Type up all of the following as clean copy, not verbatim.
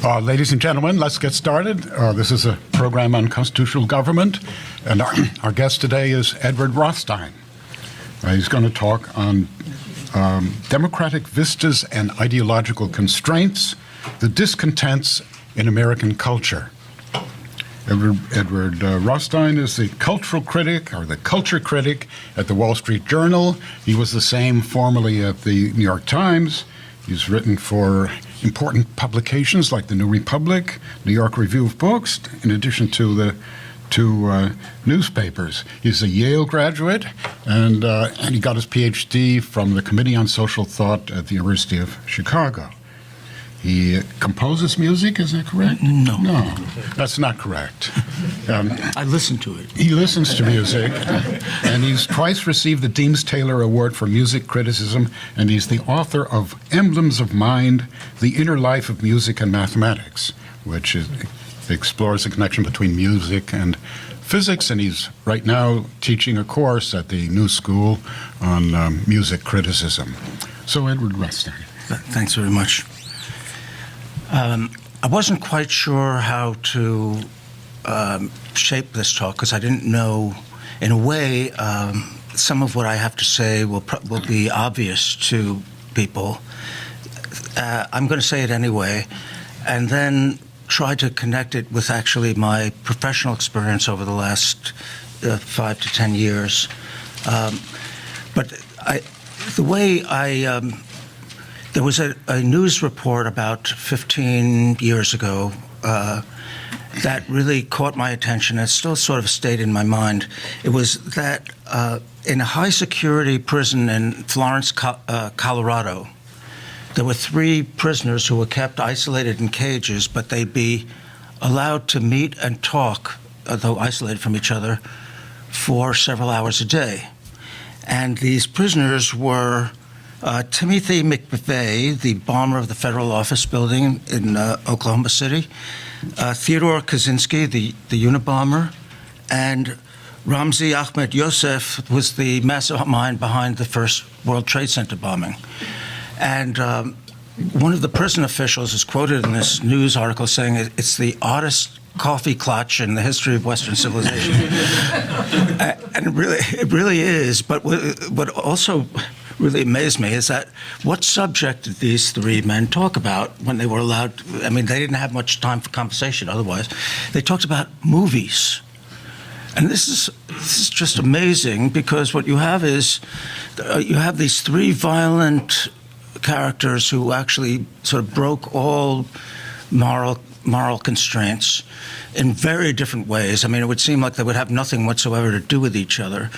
Ladies and gentlemen, let's get started. This is a program on constitutional government, and our guest today is Edward Rothstein. He's going to talk on democratic vistas and ideological constraints, the discontents in American culture. Edward Rothstein is the cultural critic, or the culture critic, at the Wall Street Journal. He was the same formerly at the New York Times. He's written for important publications like the New Republic, New York Review of Books, in addition to the two newspapers. He's a Yale graduate, and he got his PhD from the Committee on Social Thought at the University of Chicago. He composes music, is that correct? No. No, that's not correct. I listen to it. He listens to music, and he's twice received the Deems Taylor Award for Music Criticism, and he's the author of Emblems of Mind, The Inner Life of Music and Mathematics, which explores the connection between music and physics, and he's right now teaching a course at the New School on music criticism. So, Edward Rothstein. Thanks very much. I wasn't quite sure how to shape this talk because I didn't know, in a way, some of what I have to say will be obvious to people. I'm going to say it anyway, and then try to connect it with actually my professional experience over the last 5 to 10 years. There was a news report about 15 years ago that really caught my attention. It still sort of stayed in my mind. It was that in a high-security prison in Florence, Colorado, there were 3 prisoners who were kept isolated in cages, but they'd be allowed to meet and talk, though isolated from each other, for several hours a day. And these prisoners were Timothy McVeigh, the bomber of the federal office building in Oklahoma City, Theodore Kaczynski, the Unabomber, and Ramzi Ahmed Yosef was the mastermind behind the first World Trade Center bombing. And one of the prison officials is quoted in this news article saying it's the oddest coffee clutch in the history of Western civilization. And it really is. But what also really amazed me is that what subject did these 3 men talk about when they were allowed? I mean, they didn't have much time for conversation otherwise. They talked about movies. And this is just amazing because what you have is you have these 3 violent characters who actually sort of broke all moral constraints in very different ways. I mean, it would seem like they would have nothing whatsoever to do with each other.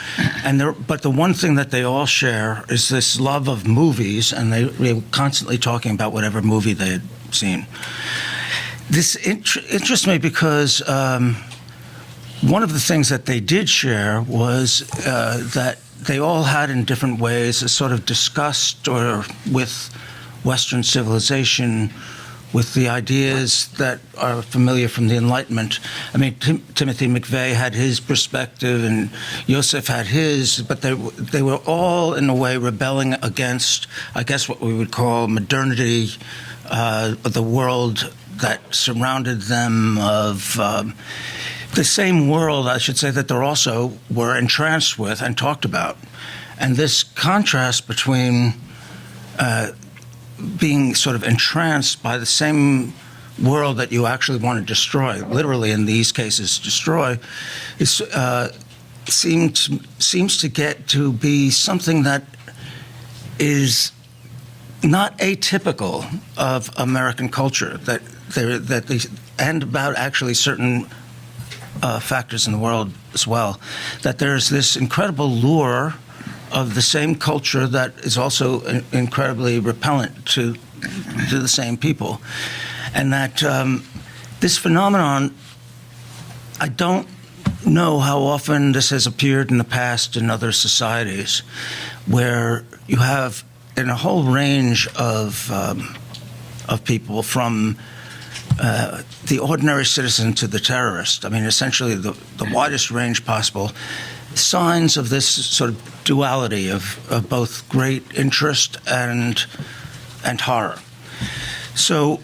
But the one thing that they all share is this love of movies, and they were constantly talking about whatever movie they had seen. This interests me because one of the things that they did share was that they all had in different ways a sort of disgust with Western civilization, with the ideas that are familiar from the Enlightenment. I mean, Timothy McVeigh had his perspective and Yosef had his, but they were all, in a way, rebelling against, I guess, what we would call modernity, the world that surrounded them, of the same world, I should say, that they also were entranced with and talked about. And this contrast between being sort of entranced by the same world that you actually want to destroy, literally in these cases destroy, is, seems to get to be something that is not atypical of American culture, and about actually certain factors in the world as well, that there's this incredible lure of the same culture that is also incredibly repellent to the same people. And that this phenomenon, I don't know how often this has appeared in the past in other societies, where you have in a whole range of people, from the ordinary citizen to the terrorist. I mean, essentially the widest range possible, signs of this sort of duality of both great interest and horror. So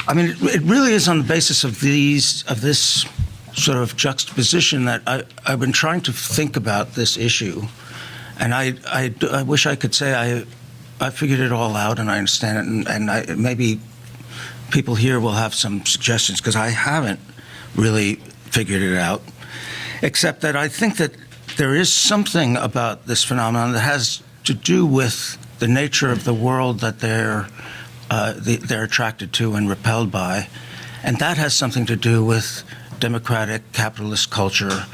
I mean, it really is on the basis of this sort of juxtaposition that I've been trying to think about this issue, and I wish I could say I figured it all out and I understand it, and maybe people here will have some suggestions, because I haven't really figured it out, except that I think that there is something about this phenomenon that has to do with the nature of the world that they're attracted to and repelled by, and that has something to do with democratic capitalist culture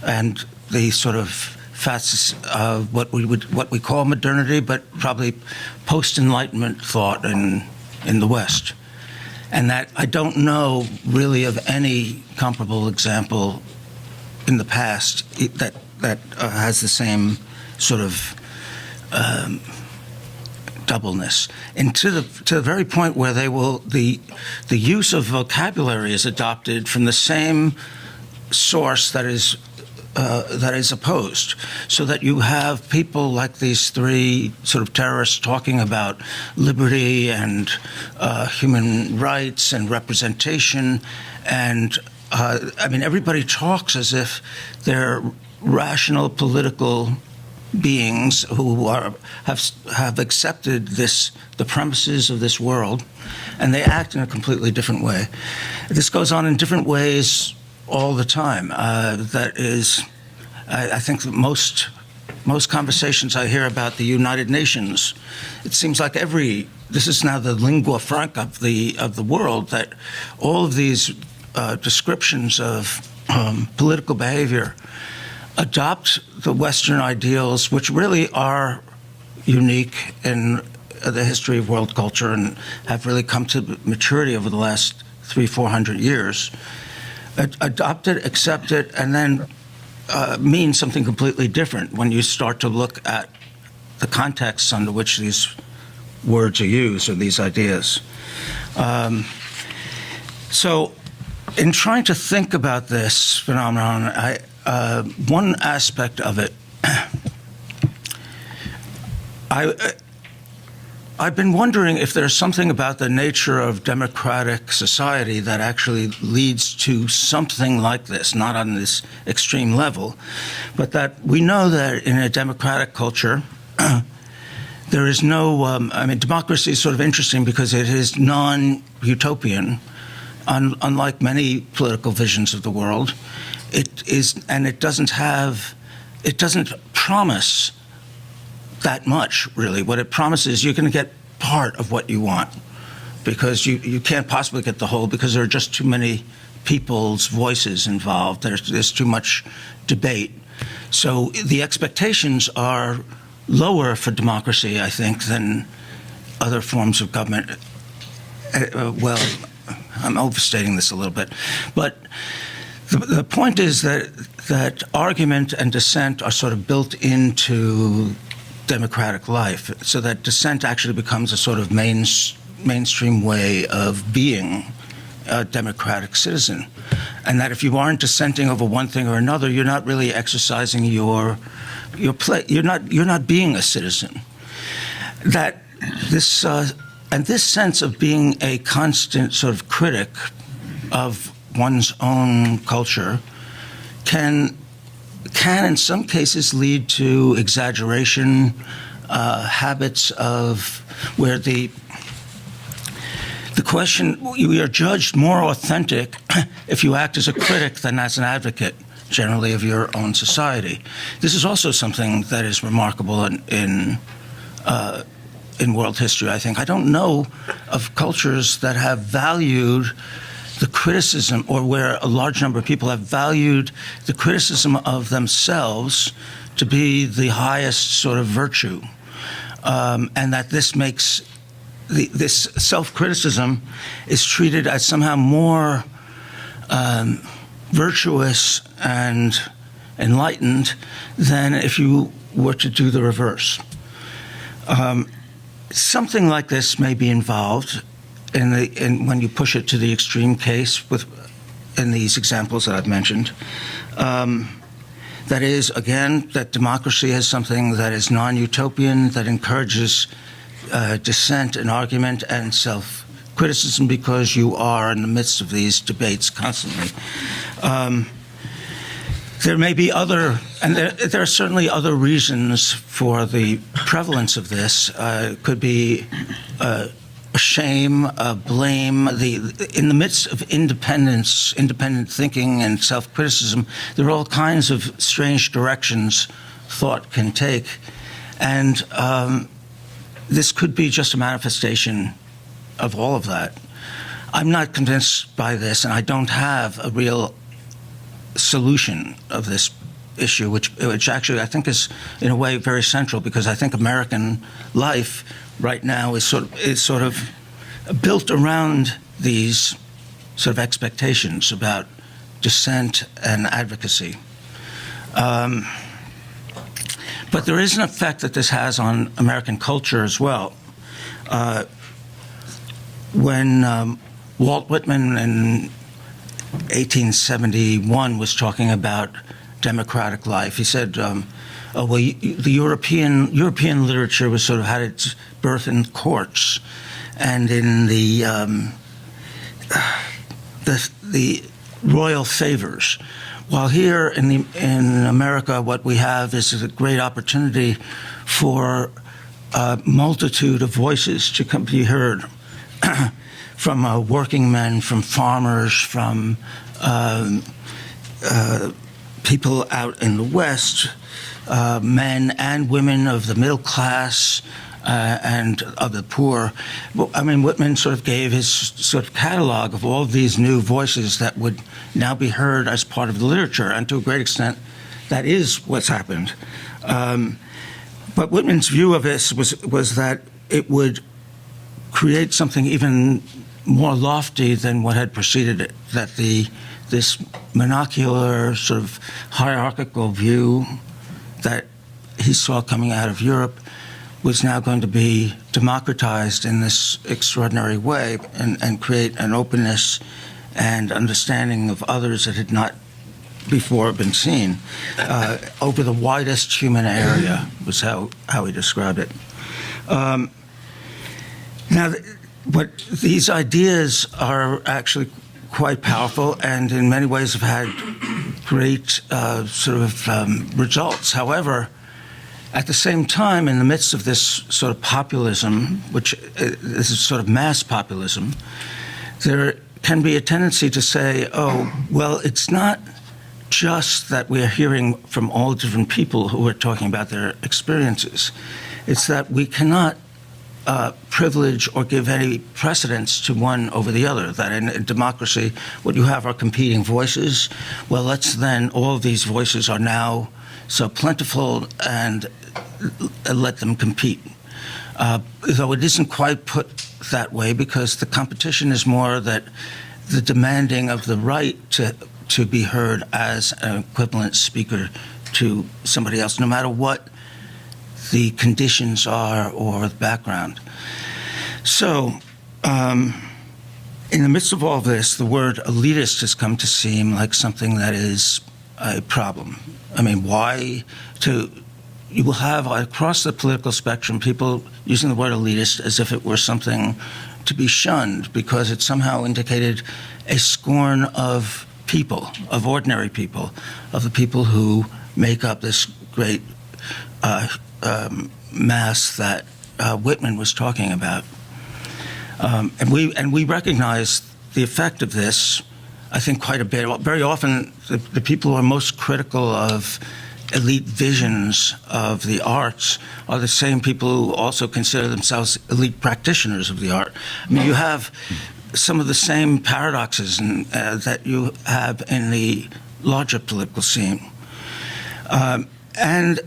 and the sort of facets of what we call modernity, but probably post-Enlightenment thought in the West. And that I don't know really of any comparable example in the past that has the same sort of doubleness, and to the very point where the use of vocabulary is adopted from the same source that is opposed, so that you have people like these three sort of terrorists talking about liberty and human rights and representation, and I mean, everybody talks as if they're rational political beings who have accepted the premises of this world, and they act in a completely different way. This goes on in different ways all the time. That is, I think that most conversations I hear about the United Nations, it seems like this is now the lingua franca of the world, that all of these descriptions of political behavior adopt the Western ideals, which really are unique in the history of world culture and have really come to maturity over the last 300-400 years, adopt it, accept it, and then mean something completely different when you start to look at the contexts under which these words are used or these ideas. So in trying to think about this phenomenon, one aspect of it, I've been wondering if there's something about the nature of democratic society that actually leads to something like this, not on this extreme level, but that we know that in a democratic culture, there is no, I mean, democracy is sort of interesting because it is non-utopian, unlike many political visions of the world. It is, and it doesn't promise that much, really. What it promises, you're going to get part of what you want, because you can't possibly get the whole, because there are just too many people's voices involved. There's too much debate. So the expectations are lower for democracy, I think, than other forms of government. Well, I'm overstating this a little bit, but the point is that argument and dissent are sort of built into democratic life, so that dissent actually becomes a sort of mainstream way of being a democratic citizen, and that if you aren't dissenting over one thing or another, you're not really exercising your play. You're not being a citizen. That this and this sense of being a constant sort of critic of one's own culture can in some cases lead to exaggeration, habits of where the question, you are judged more authentic if you act as a critic than as an advocate, generally, of your own society. This is also something that is remarkable in world history, I think. I don't know of cultures that have valued the criticism, or where a large number of people have valued the criticism of themselves to be the highest sort of virtue, and that this makes this self-criticism is treated as somehow more virtuous and enlightened than if you were to do the reverse. Something like this may be involved in when you push it to the extreme case in these examples that I've mentioned. That is, again, that democracy is something that is non-utopian, that encourages dissent and argument and criticism because you are in the midst of these debates constantly. There may be other, and there are certainly other reasons for the prevalence of this. It could be shame, blame. In the midst of independent thinking and self-criticism, there are all kinds of strange directions thought can take. And this could be just a manifestation of all of that. I'm not convinced by this, and I don't have a real solution of this issue, which actually I think is in a way very central, because I think American life right now is sort of built around these sort of expectations about dissent and advocacy. But there is an effect that this has on American culture as well. When Walt Whitman in 1871 was talking about democratic life, he said, the European literature was sort of had its birth in courts and in the royal favors. While here in America, what we have is a great opportunity for a multitude of voices to be heard, from working men, from farmers, from people out in the West, men and women of the middle class and of the poor. I mean, Whitman sort of gave his sort of catalog of all of these new voices that would now be heard as part of the literature, and to a great extent, that is what's happened. But Whitman's view of this was that it would create something even more lofty than what had preceded it, that this monocular sort of hierarchical view that he saw coming out of Europe was now going to be democratized in this extraordinary way and create an openness and understanding of others that had not before been seen over the widest human area, was how he described it. Now, but these ideas are actually quite powerful and in many ways have had great results. However, at the same time, in the midst of this sort of populism, which is sort of mass populism, there can be a tendency to say, oh, well, it's not just that we are hearing from all different people who are talking about their experiences. It's that we cannot privilege or give any precedence to one over the other, that in democracy, what you have are competing voices. Well, all of these voices are now so plentiful, and let them compete. Though it isn't quite put that way, because the competition is more that the demanding of the right to be heard as an equivalent speaker to somebody else, no matter what the conditions are or the background. So, in the midst of all this, the word elitist has come to seem like something that is a problem. I mean, you will have across the political spectrum people using the word elitist as if it were something to be shunned, because it somehow indicated a scorn of people, of ordinary people, of the people who make up this great mass that Whitman was talking about. And we recognize the effect of this, I think, quite a bit. Very often, the people who are most critical of elite visions of the arts are the same people who also consider themselves elite practitioners of the art. I mean, you have some of the same paradoxes that you have in the larger political scene. And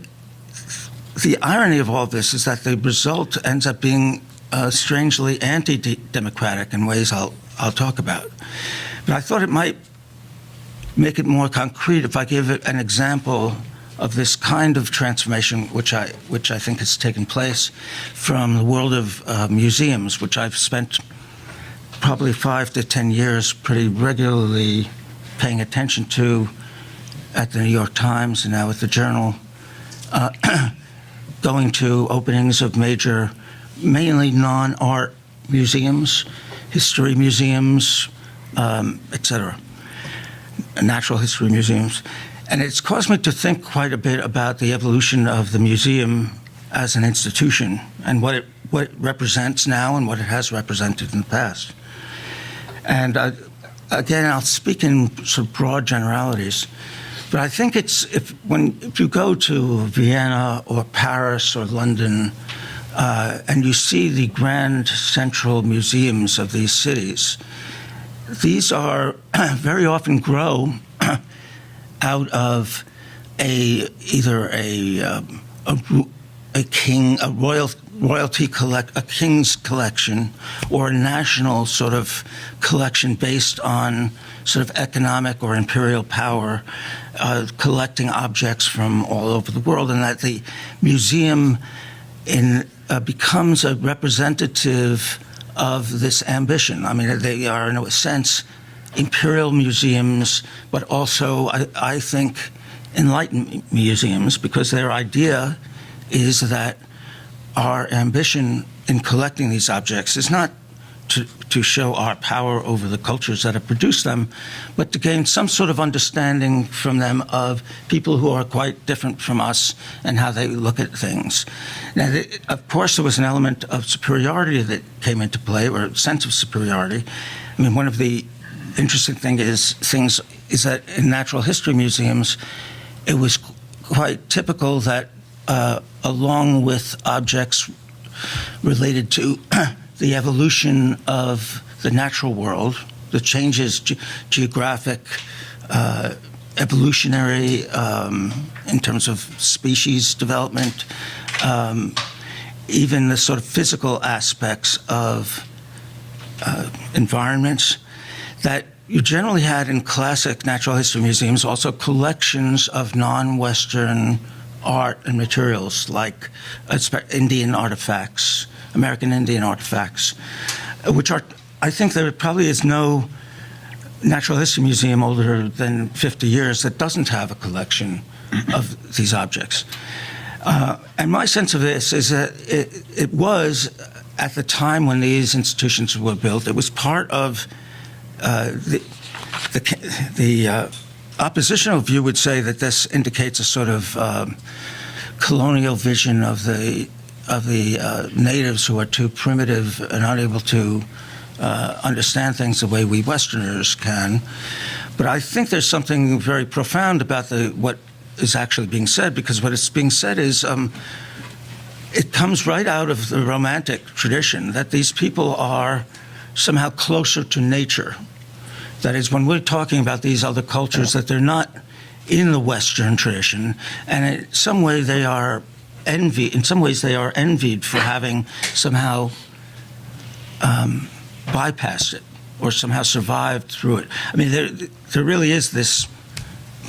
the irony of all this is that the result ends up being strangely anti-democratic in ways I'll talk about. But I thought it might make it more concrete if I give it an example of this kind of transformation, which I think has taken place from the world of museums, which I've spent probably 5 to 10 years pretty regularly paying attention to at the New York Times and now at the Journal, going to openings of major, mainly non-art museums history museums, etc., natural history museums. And it's caused me to think quite a bit about the evolution of the museum as an institution and what it represents now and what it has represented in the past. And again, I'll speak in sort of broad generalities, but I think if you go to Vienna or Paris or London, and you see the grand central museums of these cities, these are very often grow out of either a king's collection, or a national sort of collection based on sort of economic or imperial power, collecting objects from all over the world, and that the museum becomes a representative of this ambition. I mean, they are, in a sense, imperial museums, but also, I think, enlightened museums, because their idea is that our ambition in collecting these objects is not to show our power over the cultures that have produced them, but to gain some sort of understanding from them of people who are quite different from us and how they look at things. Now, of course, there was an element of superiority that came into play, or a sense of superiority. I mean, one of the interesting things is that in natural history museums, it was quite typical that along with objects related to the evolution of the natural world, the changes, geographic, evolutionary, in terms of species development, even the sort of physical aspects of environments, that you generally had in classic natural history museums also collections of non-Western art and materials, like Indian artifacts, American Indian artifacts, which are, I think there probably is no natural history museum older than 50 years that doesn't have a collection of these objects. And my sense of this is that it was, at the time when these institutions were built, it was part of the oppositional view would say that this indicates a sort of colonial vision of the natives who are too primitive and unable to understand things the way we Westerners can. But I think there's something very profound about what is actually being said, because what is being said is it comes right out of the Romantic tradition, that these people are somehow closer to nature. That is, when we're talking about these other cultures, that they're not in the Western tradition, and in some way they are envied. In some ways, they are envied for having somehow bypassed it or somehow survived through it. I mean, there really is this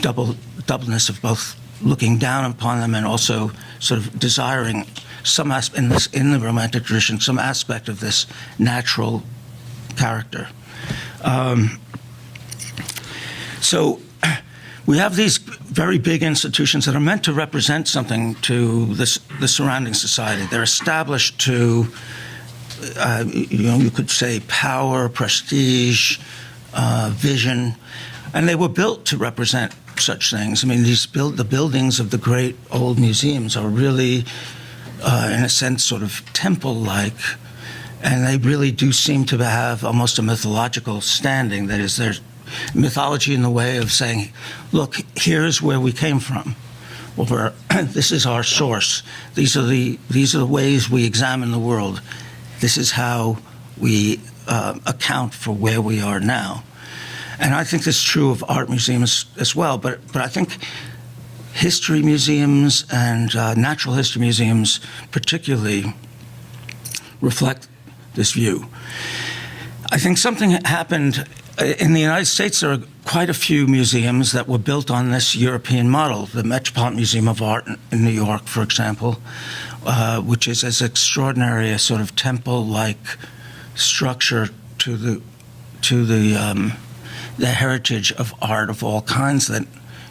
doubleness of both looking down upon them and also sort of desiring some aspect in the Romantic tradition, some aspect of this natural character. So we have these very big institutions that are meant to represent something to the surrounding society. They're established to, you could say, power, prestige, vision, and they were built to represent such things. I mean, the buildings of the great old museums are really, in a sense, sort of temple-like, and they really do seem to have almost a mythological standing. That is, there's mythology in the way of saying, look, here's where we came from, or this is our source. These are the ways we examine the world. This is how we account for where we are now. And I think this is true of art museums as well, but I think history museums and natural history museums particularly reflect this view. I think something happened in the United States. There are quite a few museums that were built on this European model. The Metropolitan Museum of Art in New York, for example, which is as extraordinary a sort of temple-like structure to the heritage of art of all kinds that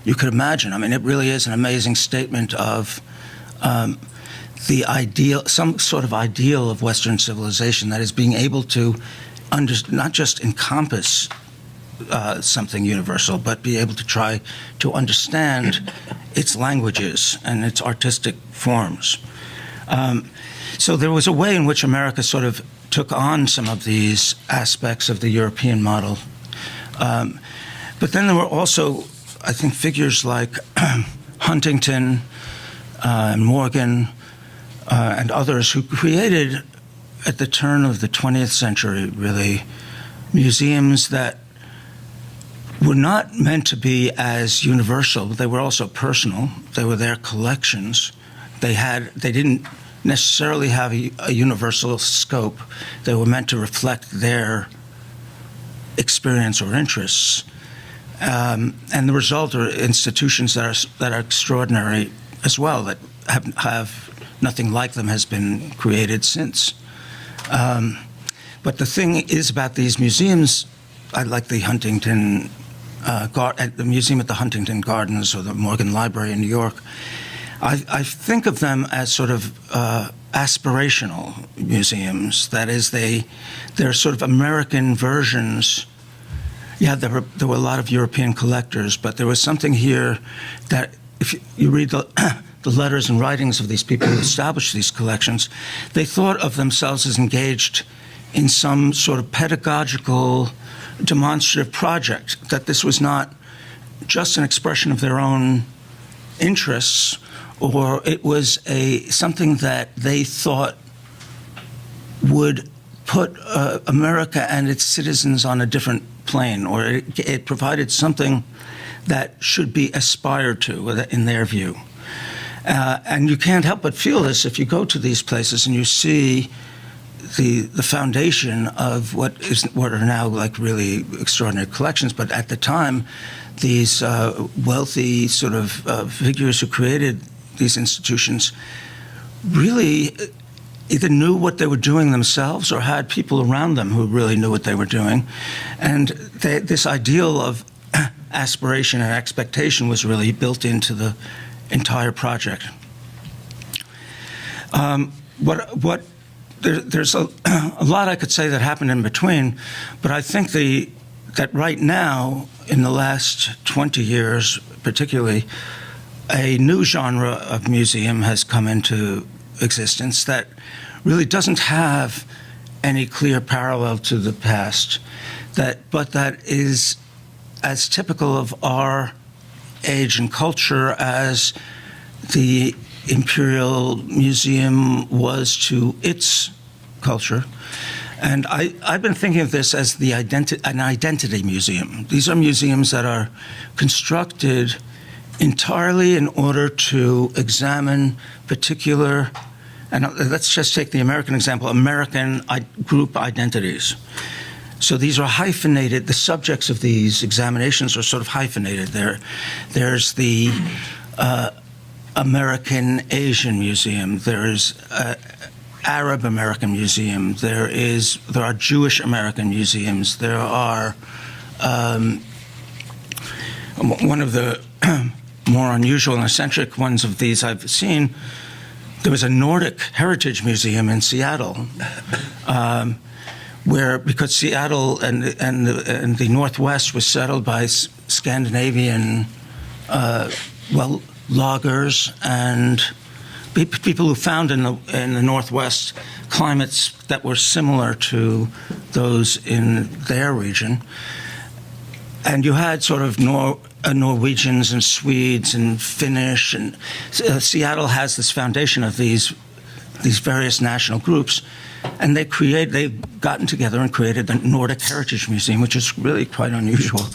you could imagine. I mean, it really is an amazing statement of the ideal, some sort of ideal of Western civilization, that is being able to not just encompass something universal, but be able to try to understand its languages and its artistic forms. So there was a way in which America sort of took on some of these aspects of the European model. But then there were also, I think, figures like Huntington and Morgan and others who created, at the turn of the 20th century, really, museums that were not meant to be as universal. They were also personal. They were their collections. They didn't necessarily have a universal scope. They were meant to reflect their experience or interests. And the result are institutions that are extraordinary as well, that have nothing like them has been created since. But the thing is about these museums, I like the Huntington, the museum at the Huntington Gardens or the Morgan Library in New York. I think of them as sort of aspirational museums. That is, they're sort of American versions. Yeah, there were a lot of European collectors, but there was something here that, if you read the letters and writings of these people who established these collections, they thought of themselves as engaged in some sort of pedagogical, demonstrative project, that this was not just an expression of their own interests, or it was something that they thought would put America and its citizens on a different plane, or it provided something that should be aspired to, in their view. And you can't help but feel this if you go to these places and you see the foundation of what are now like really extraordinary collections. But at the time, these wealthy sort of figures who created these institutions really either knew what they were doing themselves or had people around them who really knew what they were doing. And this ideal of aspiration and expectation was really built into the entire project. There's a lot I could say that happened in between, but I think that right now, in the last 20 years particularly, a new genre of museum has come into existence that really doesn't have any clear parallel to the past, but that is as typical of our age and culture as the Imperial Museum was to its culture. And I've been thinking of this as an identity museum. These are museums that are constructed entirely in order to examine particular, and let's just take the American example, American group identities. So these are hyphenated. The subjects of these examinations are sort of hyphenated. There's the American Asian Museum. There's Arab American Museum. There are Jewish American museums. There are one of the more unusual and eccentric ones of these I've seen. There was a Nordic Heritage Museum in Seattle, because Seattle and the Northwest was settled by Scandinavian loggers and people who found in the Northwest climates that were similar to those in their region. And you had sort of Norwegians and Swedes and Finnish, and Seattle has this foundation of these various national groups, and they've gotten together and created the Nordic Heritage Museum, which is really quite unusual.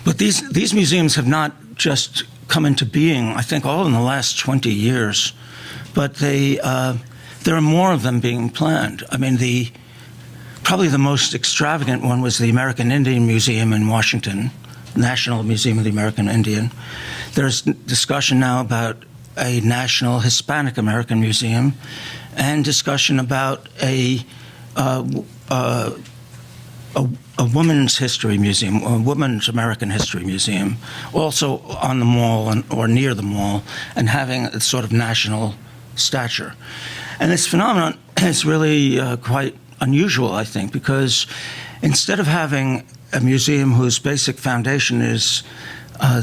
But these museums have not just come into being, I think, all in the last 20 years, but there are more of them being planned. I mean, probably the most extravagant one was the American Indian Museum in Washington, National Museum of the American Indian. There's discussion now about a National Hispanic American Museum, and discussion about a women's history museum, a women's American history museum, also on the mall or near the mall, and having a sort of national stature. And this phenomenon is really quite unusual, I think, because instead of having a museum whose basic foundation is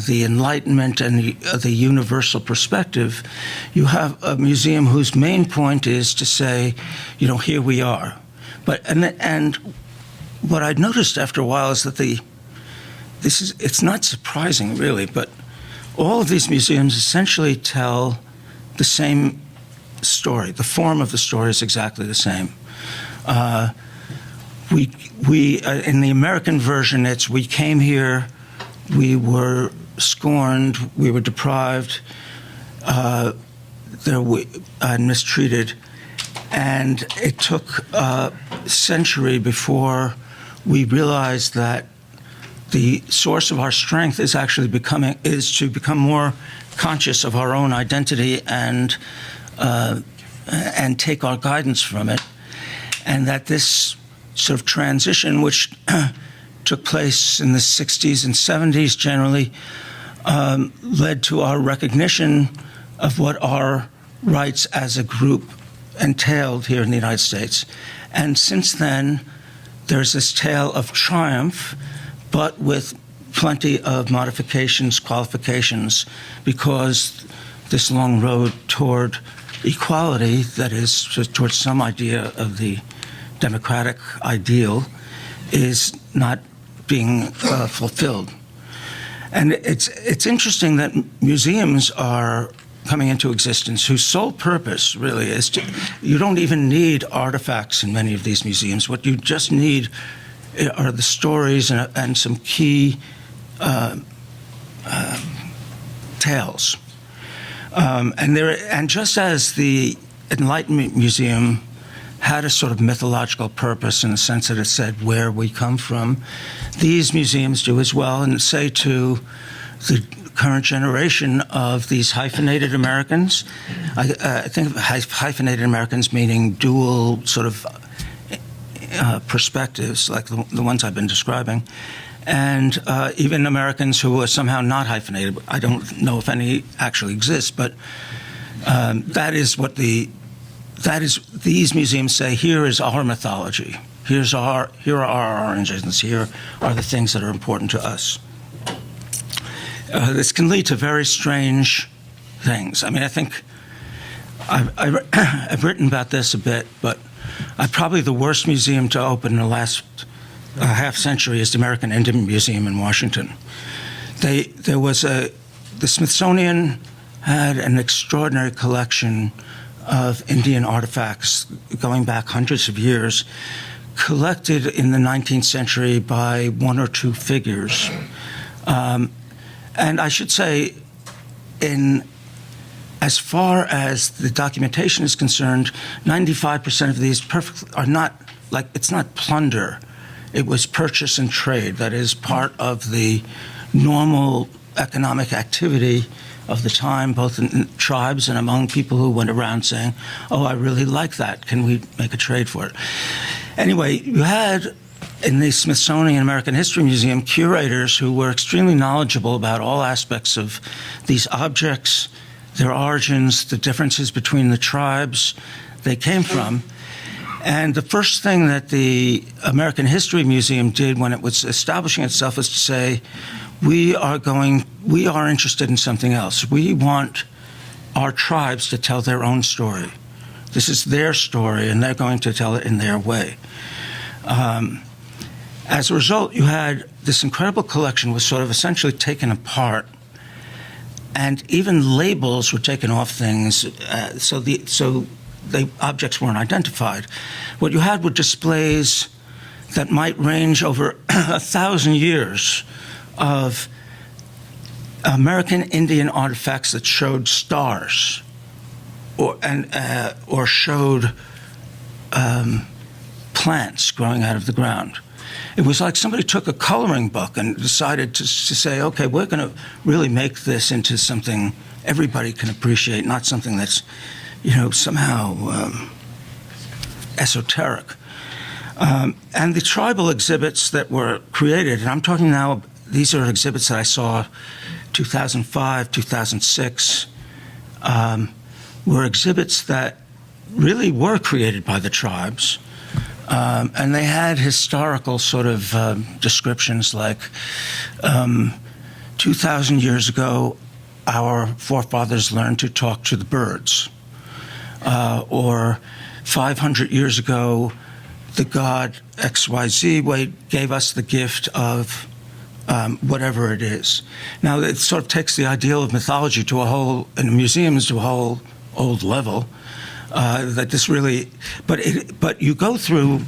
the Enlightenment and the universal perspective, you have a museum whose main point is to say, here we are. And what I'd noticed after a while is that it's not surprising really, but all of these museums essentially tell the same story. The form of the story is exactly the same. In the American version, we came here, we were scorned, we were deprived, and mistreated, and it took a century before we realized that the source of our strength is to become more conscious of our own identity and take our guidance from it, and that this sort of transition, which took place in the 60s and 70s generally, led to our recognition of what our rights as a group entailed here in the United States. And since then, there's this tale of triumph, but with plenty of modifications, qualifications, because this long road toward equality, that is, towards some idea of the democratic ideal, is not being fulfilled. And it's interesting that museums are coming into existence whose sole purpose really is you don't even need artifacts in many of these museums. What you just need are the stories and some key tales. And just as the Enlightenment Museum had a sort of mythological purpose in the sense that it said where we come from, these museums do as well, and say to the current generation of these hyphenated Americans, I think of hyphenated Americans meaning dual sort of perspectives, like the ones I've been describing, and even Americans who are somehow not hyphenated. I don't know if any actually exist, but these museums say, here is our mythology. Here are our origins. Here are the things that are important to us. This can lead to very strange things. I mean, I think I've written about this a bit, but probably the worst museum to open in the last half century is the American Indian Museum in Washington. The Smithsonian had an extraordinary collection of Indian artifacts going back hundreds of years, collected in the 19th century by one or two figures. And I should say, as far as the documentation is concerned, 95% of these are not, it's not plunder. It was purchase and trade. That is part of the normal economic activity of the time, both in tribes and among people who went around saying, oh, I really like that. Can we make a trade for it? Anyway, you had in the Smithsonian American History Museum curators who were extremely knowledgeable about all aspects of these objects, their origins, the differences between the tribes they came from. And the first thing that the American History Museum did when it was establishing itself was to say, we are interested in something else. We want our tribes to tell their own story. This is their story, and they're going to tell it in their way. As a result, you had this incredible collection was sort of essentially taken apart, and even labels were taken off things, so the objects weren't identified. What you had were displays that might range over 1,000 years of American Indian artifacts that showed stars, or showed plants growing out of the ground. It was like somebody took a coloring book and decided to say, okay, we're going to really make this into something everybody can appreciate, not something that's, somehow esoteric. And the tribal exhibits that were created, and I'm talking now, these are exhibits that I saw 2005, 2006, were exhibits that really were created by the tribes. And they had historical sort of descriptions like 2,000 years ago, our forefathers learned to talk to the birds. Or 500 years ago, the god XYZ gave us the gift of whatever it is. Now, it sort of takes the ideal of mythology to a whole, in museums, to a whole old level. That this really, but you go through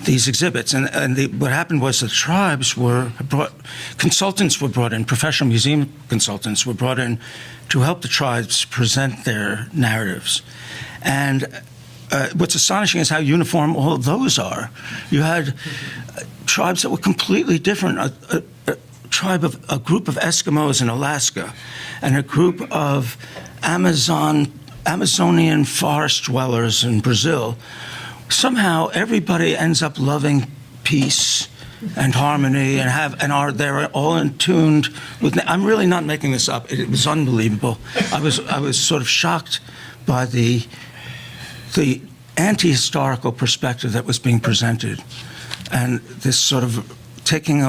these exhibits, and what happened was the tribes consultants were brought in, professional museum consultants were brought in to help the tribes present their narratives. And what's astonishing is how uniform all of those are. You had tribes that were completely different. A group of Eskimos in Alaska, and a group of Amazonian forest dwellers in Brazil. Somehow everybody ends up loving peace and harmony, and they're all in tuned with. I'm really not making this up. It was unbelievable. I was sort of shocked by the anti-historical perspective that was being presented, and this sort of taking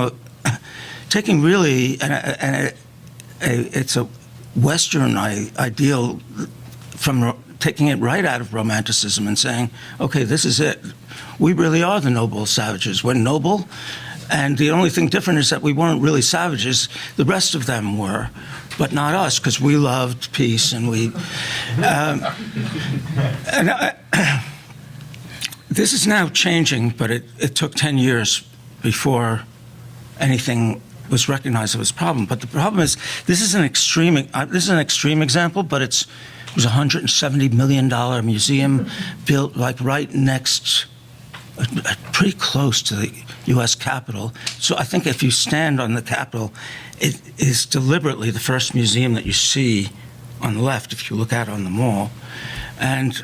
really it's a Western ideal from taking it right out of Romanticism and saying, okay, this is it. We really are the noble savages. We're noble, and the only thing different is that we weren't really savages. The rest of them were, but not us, because we loved peace, and we... This is now changing, but it took 10 years before anything was recognized as a problem. But the problem is, this is an extreme example, but it was a $170 million museum built like right next, pretty close to the U.S. Capitol. So I think if you stand on the Capitol, it is deliberately the first museum that you see on the left if you look out on the mall. And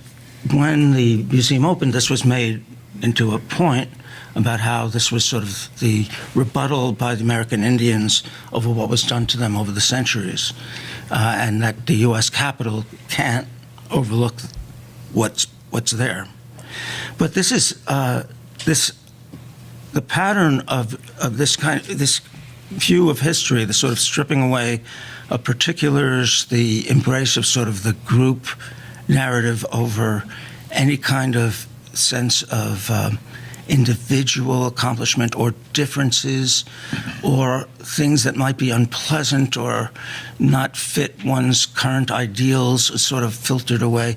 when the museum opened, this was made into a point about how this was sort of the rebuttal by the American Indians over what was done to them over the centuries, and that the U.S. Capitol can't overlook what's there. But this is the pattern of this view of history, the sort of stripping away of particulars, the embrace of sort of the group narrative over any kind of sense of individual accomplishment or differences or things that might be unpleasant or not fit one's current ideals is sort of filtered away.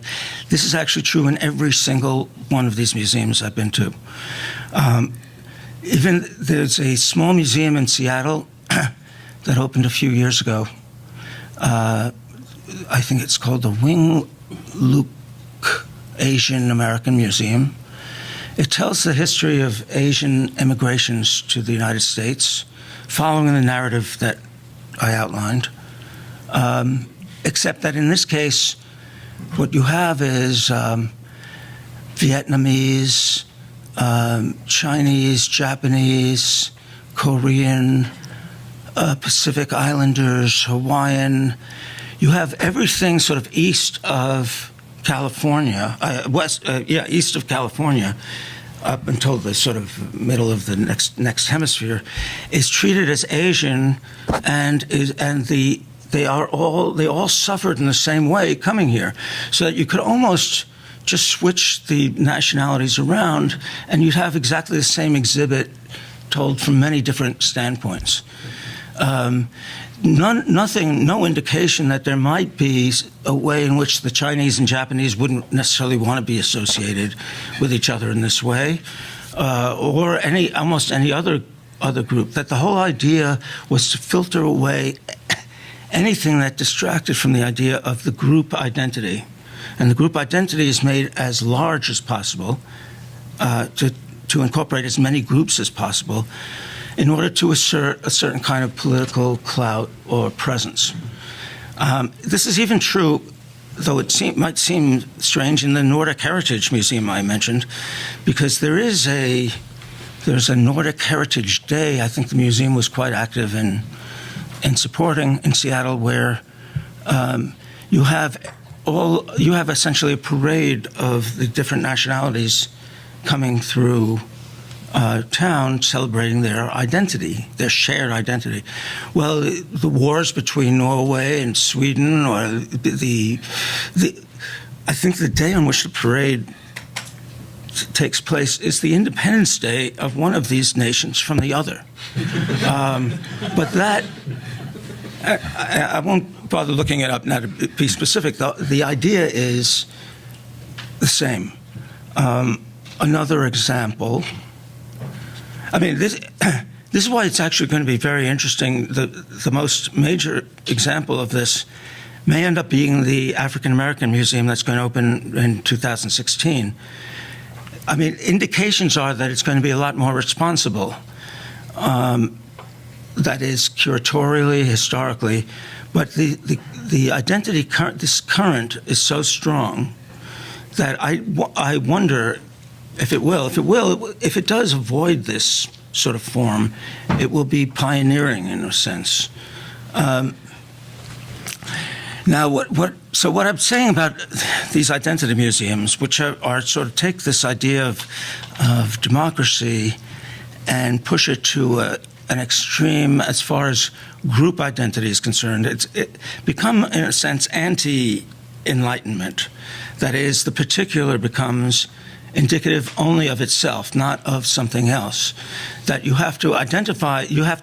This is actually true in every single one of these museums I've been to. Even there's a small museum in Seattle that opened a few years ago. I think it's called the Wing Luk Asian American Museum. It tells the history of Asian immigrations to the United States, following the narrative that I outlined, except that in this case, what you have is Vietnamese, Chinese, Japanese, Korean, Pacific Islanders, Hawaiian. You have everything sort of east of California, east of California, up until the sort of middle of the next hemisphere, is treated as Asian, and they all suffered in the same way coming here, so that you could almost just switch the nationalities around, and you'd have exactly the same exhibit told from many different standpoints. No indication that there might be a way in which the Chinese and Japanese wouldn't necessarily want to be associated with each other in this way, or almost any other group. That the whole idea was to filter away anything that distracted from the idea of the group identity, and the group identity is made as large as possible to incorporate as many groups as possible, in order to assert a certain kind of political clout or presence. This is even true, though it might seem strange, in the Nordic Heritage Museum I mentioned, because there's a Nordic Heritage Day. I think the museum was quite active in supporting in Seattle, where you have essentially a parade of the different nationalities coming through town celebrating their identity, their shared identity. Well, the wars between Norway and Sweden, or I think the day on which the parade takes place is the Independence Day of one of these nations from the other. But that, I won't bother looking it up now to be specific. The idea is the same. Another example. I mean, this is why it's actually going to be very interesting. The most major example of this may end up being the African American Museum that's going to open in 2016. I mean, indications are that it's going to be a lot more responsible. That is, curatorially, historically, but the identity this current is so strong that I wonder if it does avoid this sort of form, it will be pioneering in a sense. Now, what I'm saying about these identity museums, which are sort of take this idea of democracy and push it to an extreme as far as group identity is concerned, it become, in a sense, anti-enlightenment. That is, the particular becomes indicative only of itself, not of something else. That you have to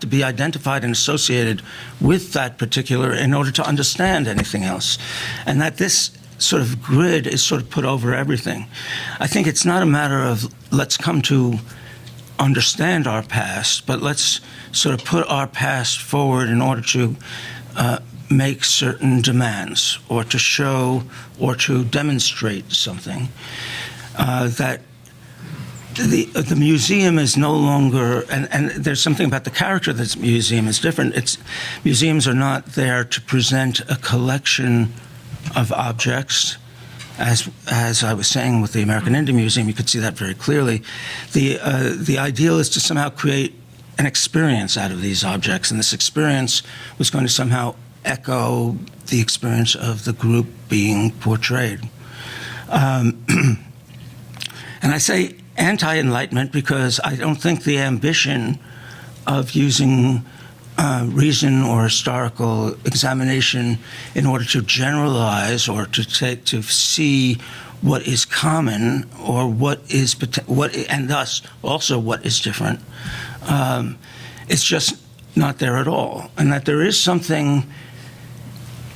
be identified and associated with that particular in order to understand anything else. And that this sort of grid is sort of put over everything. I think it's not a matter of let's come to understand our past, but let's sort of put our past forward in order to make certain demands or to show or to demonstrate something. That the museum is no longer, and there's something about the character of this museum is different. Museums are not there to present a collection of objects. As I was saying with the American Indian Museum, you could see that very clearly. The ideal is to somehow create an experience out of these objects, and this experience was going to somehow echo the experience of the group being portrayed. And I say anti-enlightenment because I don't think the ambition of using reason or historical examination in order to generalize or to see what is common or and thus also what is different, it's just not there at all. And that there is something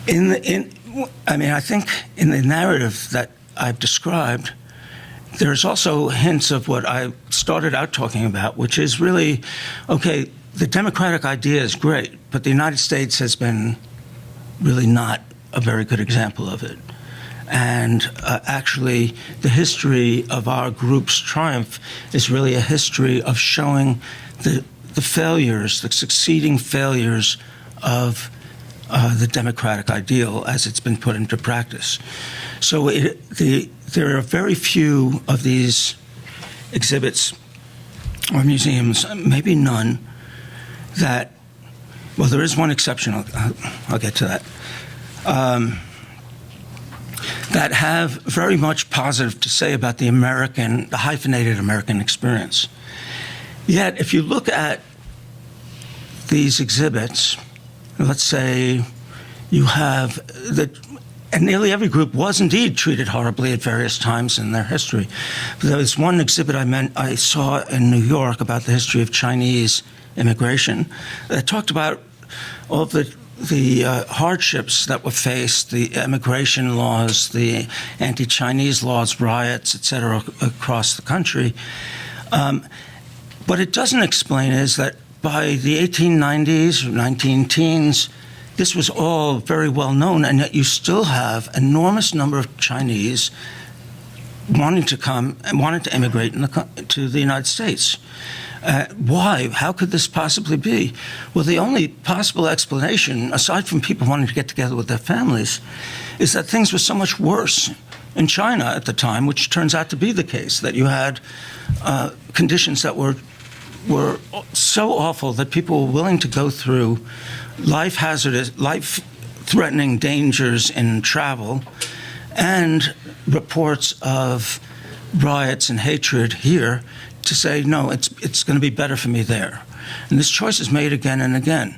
I think in the narrative that I've described, there's also hints of what I started out talking about, which is really, okay, the democratic idea is great, but the United States has been really not a very good example of it. And actually, the history of our group's triumph is really a history of showing the failures, the succeeding failures of the democratic ideal as it's been put into practice. So there are very few of these exhibits or museums, maybe none, that, well, there is one exception, I'll get to that, that have very much positive to say about the hyphenated American experience. Yet, if you look at these exhibits, let's say you have and nearly every group was indeed treated horribly at various times in their history. There was one exhibit I saw in New York about the history of Chinese immigration that talked about all of the hardships that were faced, the immigration laws, the anti-Chinese laws, riots, et cetera, across the country. What it doesn't explain is that by the 1890s or 19-teens, this was all very well known, and yet you still have an enormous number of Chinese wanting to come and wanting to immigrate to the United States. Why? How could this possibly be? Well, the only possible explanation, aside from people wanting to get together with their families, is that things were so much worse in China at the time, which turns out to be the case, that you had conditions that were so awful that people were willing to go through life-threatening dangers in travel, and reports of riots and hatred here to say, no, it's going to be better for me there. And this choice is made again and again.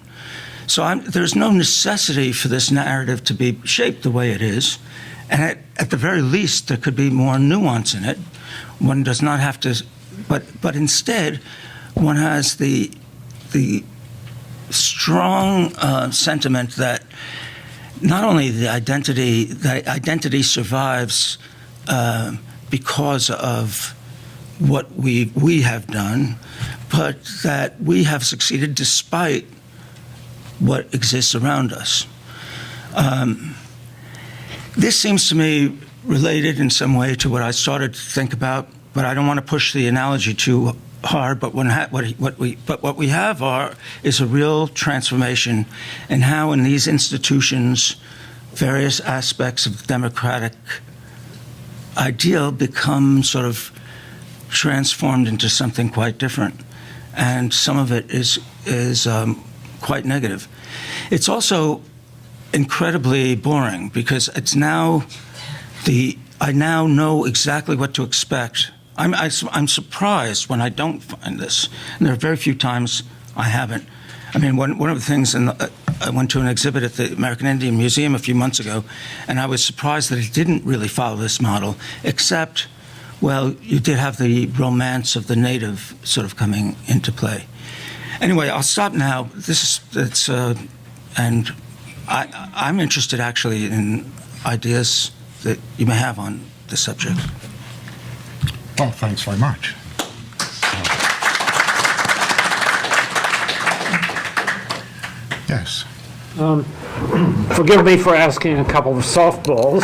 So there's no necessity for this narrative to be shaped the way it is. And at the very least, there could be more nuance in it. One does not have to, but instead, one has the strong sentiment that not only the identity survives because of what we have done, but that we have succeeded despite what exists around us. This seems to me related in some way to what I started to think about, but I don't want to push the analogy too hard. But what we have is a real transformation in how, in these institutions, various aspects of the democratic ideal become sort of transformed into something quite different, and some of it is quite negative. It's also incredibly boring because it's now I now know exactly what to expect. I'm surprised when I don't find this, and there are very few times I haven't. I mean, one of the things, I went to an exhibit at the American Indian Museum a few months ago, and I was surprised that it didn't really follow this model, except, well, you did have the romance of the native sort of coming into play. Anyway, I'll stop now. And I'm interested actually in ideas that you may have on the subject. Well, thanks very much. Yes. Forgive me for asking a couple of softballs,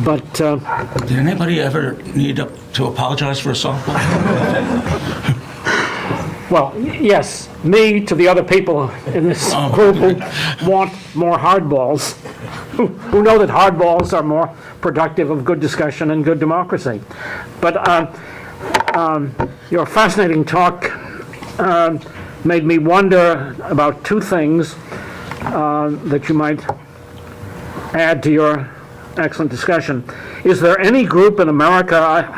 but Did anybody ever need to apologize for a softball? well, yes, me to the other people in this group who want more hardballs, who know that hardballs are more productive of good discussion and good democracy. But your fascinating talk made me wonder about two things that you might add to your excellent discussion. Is there any group in America,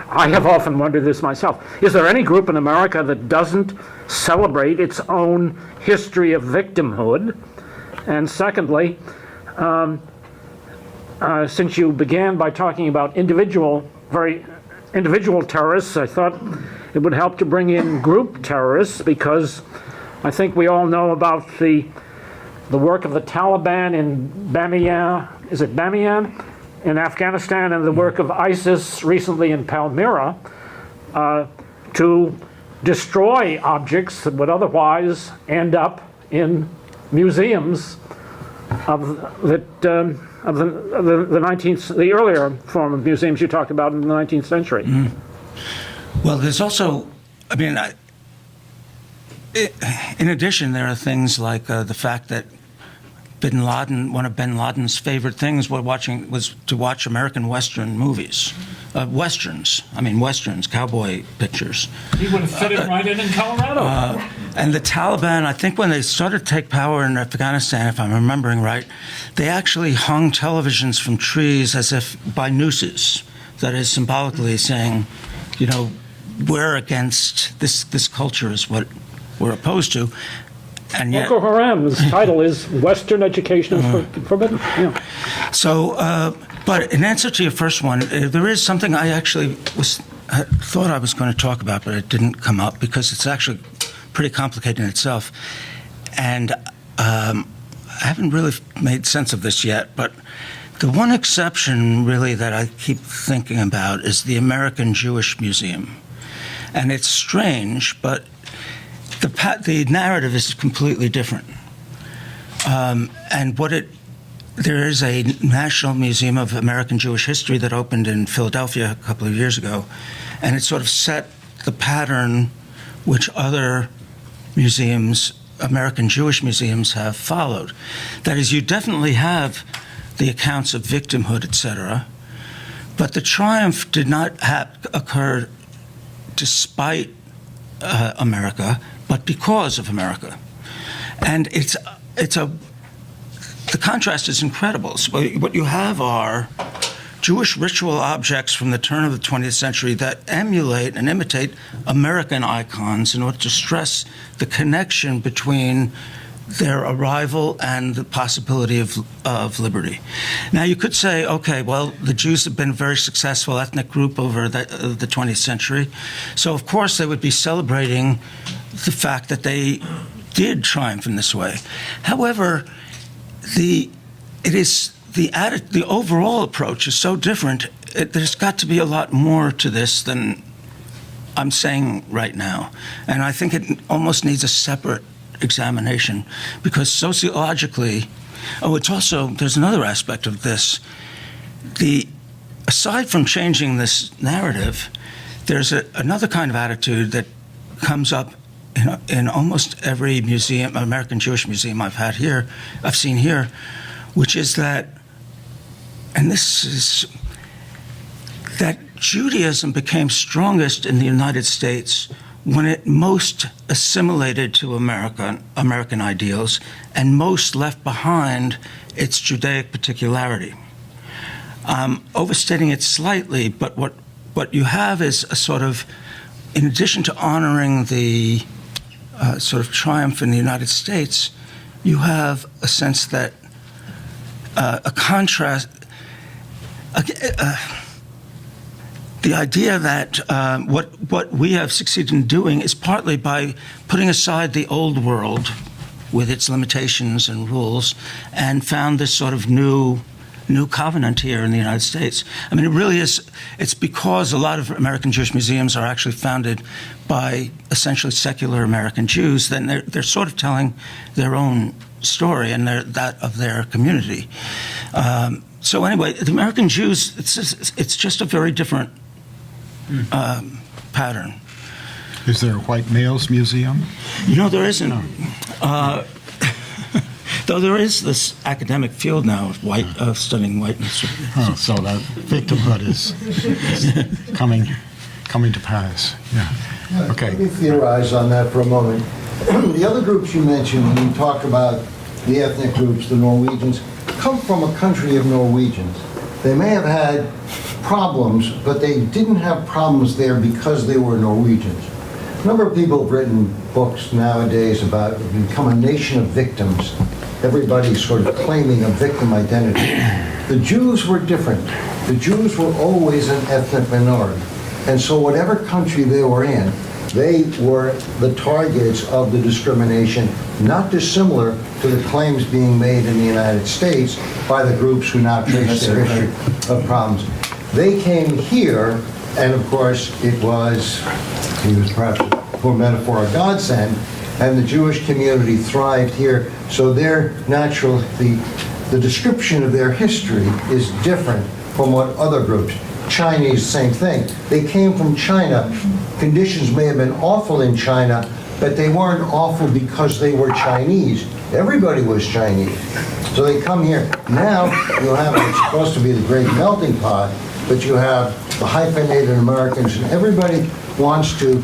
I have often wondered this myself, is there any group in America that doesn't celebrate its own history of victimhood? And secondly, since you began by talking about individual terrorists, I thought it would help to bring in group terrorists, because I think we all know about the work of the Taliban in Bamiyan, is it Bamiyan? In Afghanistan, and the work of ISIS recently in Palmyra to destroy objects that would otherwise end up in museums of the 19th, the earlier form of museums you talked about in the 19th century. Mm. Well, there's also, I mean, in addition, there are things like the fact that Bin Laden, one of Bin Laden's favorite things was to watch American Western movies. Westerns, cowboy pictures. He would have fit it right in Colorado. And the Taliban, I think when they started to take power in Afghanistan, if I'm remembering right, they actually hung televisions from trees as if by nooses. That is symbolically saying, you know, we're against this culture is what we're opposed to. And yet, Boko Haram's title is Western Education is Forbidden. Yeah. So, but in answer to your first one, there is something I actually thought I was going to talk about, but it didn't come up because it's actually pretty complicated in itself. And I haven't really made sense of this yet, but the one exception really that I keep thinking about is the American Jewish Museum. And it's strange, but the narrative is completely different. And there is a National Museum of American Jewish History that opened in Philadelphia a couple of years ago, and it sort of set the pattern which other museums, American Jewish museums, have followed. That is, you definitely have the accounts of victimhood, etc., but the triumph did not occur despite America, but because of America. And the contrast is incredible. So what you have are Jewish ritual objects from the turn of the 20th century that emulate and imitate American icons in order to stress the connection between their arrival and the possibility of liberty. Now, you could say, okay, well, the Jews have been a very successful ethnic group over the 20th century, so of course they would be celebrating the fact that they did triumph in this way. However, the overall approach is so different. There's got to be a lot more to this than I'm saying right now, and I think it almost needs a separate examination, because sociologically, there's another aspect of this. Aside from changing this narrative, there's another kind of attitude that comes up in almost every museum, American Jewish museum I've seen here, which is that, and this is that Judaism became strongest in the United States when it most assimilated to American ideals and most left behind its Judaic particularity. Overstating it slightly, but what you have is a sort of, in addition to honoring the sort of triumph in the United States, you have a sense that a contrast, the idea that what we have succeeded in doing is partly by putting aside the old world with its limitations and rules and found this sort of new covenant here in the United States. I mean, it really is, it's because a lot of American Jewish museums are actually founded by essentially secular American Jews, then they're sort of telling their own story and that of their community. So anyway, the American Jews, it's just a very different pattern. Is there a white males museum? There isn't. Though there is this academic field now of studying whiteness. So that victimhood is coming to pass. Yeah. Okay. Let me theorize on that for a moment. The other groups you mentioned, when you talk about the ethnic groups, the Norwegians, come from a country of Norwegians. They may have had problems, but they didn't have problems there because they were Norwegians. A number of people have written books nowadays about become a nation of victims. Everybody's sort of claiming a victim identity. The Jews were different. The Jews were always an ethnic minority. And so whatever country they were in, they were the targets of the discrimination, not dissimilar to the claims being made in the United States by the groups who now trace their history of problems. They came here, and of course it was, to use perhaps a poor metaphor, a godsend, and the Jewish community thrived here. So their the description of their history is different from what other groups. Chinese, same thing. They came from China. Conditions may have been awful in China, but they weren't awful because they were Chinese. Everybody was Chinese. So they come here. Now you have, it's supposed to be the great melting pot, but you have the hyphenated Americans, and everybody wants to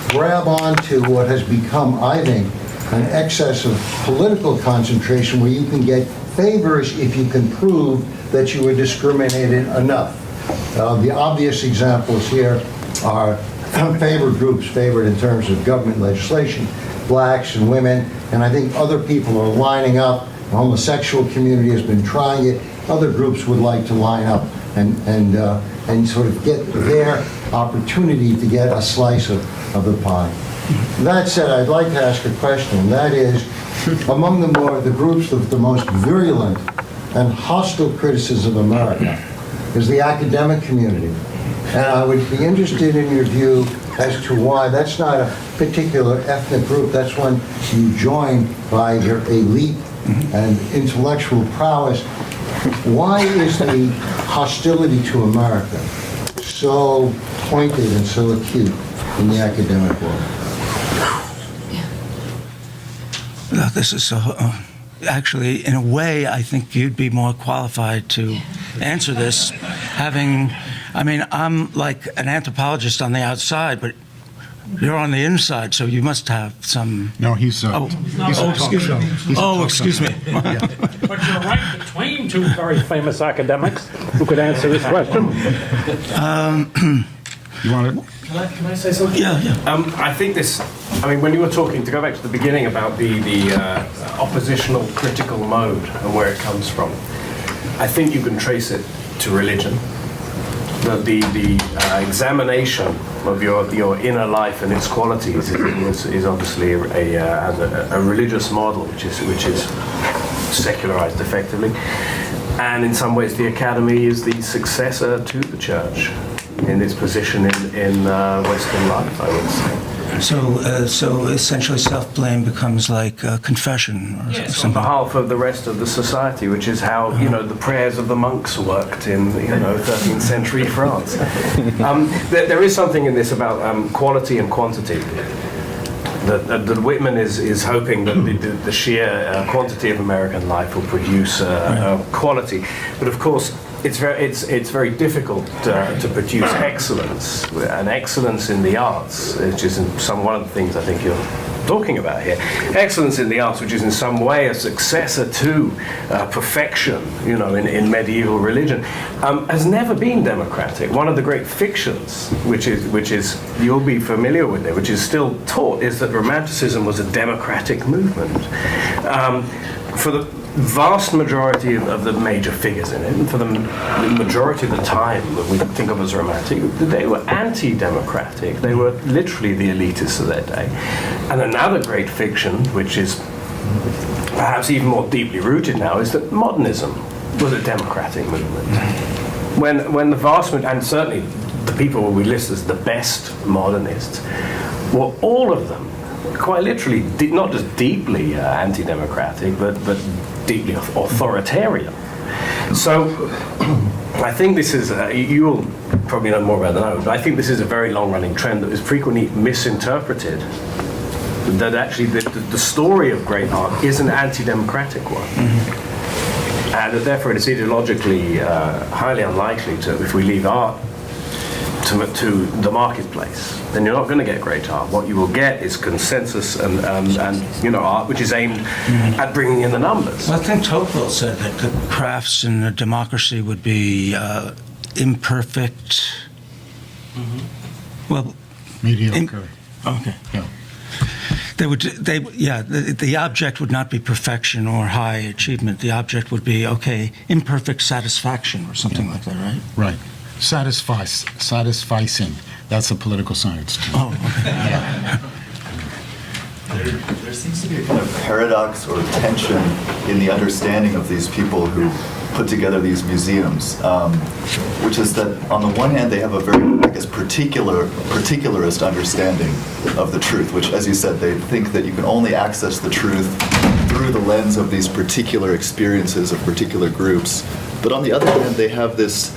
grab onto what has become, I think, an excess of political concentration where you can get favors if you can prove that you were discriminated enough. The obvious examples here are favored groups, favored in terms of government legislation, blacks and women, and I think other people are lining up. The homosexual community has been trying it. Other groups would like to line up and sort of get their opportunity to get a slice of the pie. That said, I'd like to ask a question. That is, among the groups with the most virulent and hostile criticism of America is the academic community. And I would be interested in your view as to why that's not a particular ethnic group. That's one you join by your elite and intellectual prowess. Why is the hostility to America so pointed and so acute in the academic world? This is actually, in a way, I think you'd be more qualified to answer this. I'm like an anthropologist on the outside, but You're on the inside, so you must have some. No, he's a talk excuse show. me. He's a Oh, talk excuse show. me. But you're right between two very famous academics who could answer this question. You want to? Can I say something? Yeah. I think this. I mean, when you were talking, to go back to the beginning about the oppositional critical mode and where it comes from, I think you can trace it to religion. The examination of your inner life and its qualities is obviously a religious model, which is secularized effectively, and in some ways the academy is the successor to the church in its position in Western life, I would say. So essentially, self-blame becomes like confession or On something. behalf of the rest of the society, which is how the prayers of the monks worked in 13th century France. There is something in this about quality and quantity. That Whitman is hoping that the sheer quantity of American life will produce quality, but of course it's very difficult to produce excellence, and excellence in the arts, which is one of the things I think you're talking about here. Excellence in the arts, which is in some way a successor to perfection, in medieval religion, has never been democratic. One of the great fictions, which is you'll be familiar with it, which is still taught, is that Romanticism was a democratic movement. For the vast majority of the major figures in it, and for the majority of the time that we think of as romantic, they were anti-democratic. They were literally the elitists of their day. And another great fiction, which is perhaps even more deeply rooted now, is that modernism was a democratic movement. When the vast majority, and certainly the people we list as the best modernists, were all of them quite literally not just deeply anti-democratic, but deeply authoritarian. So I think this is, you'll probably know more about than I would, but I think this is a very long-running trend that is frequently misinterpreted, that actually the story of great art is an anti-democratic one. And that therefore it is ideologically highly unlikely if we leave art to the marketplace, then you're not going to get great art. What you will get is consensus and art which is aimed at bringing in the numbers. Well, I think Tocqueville said that the crafts in a democracy would be imperfect. Well, Mediocre. okay. Yeah. The object would not be perfection or high achievement. The object would be, imperfect satisfaction or something like that, right? Right. Satisficing. That's a political science term. Oh, okay. There seems to be a kind of paradox or tension in the understanding of these people who put together these museums, which is that on the one hand they have a very, particularist understanding of the truth, which, as you said, they think that you can only access the truth through the lens of these particular experiences of particular groups. But on the other hand, they have this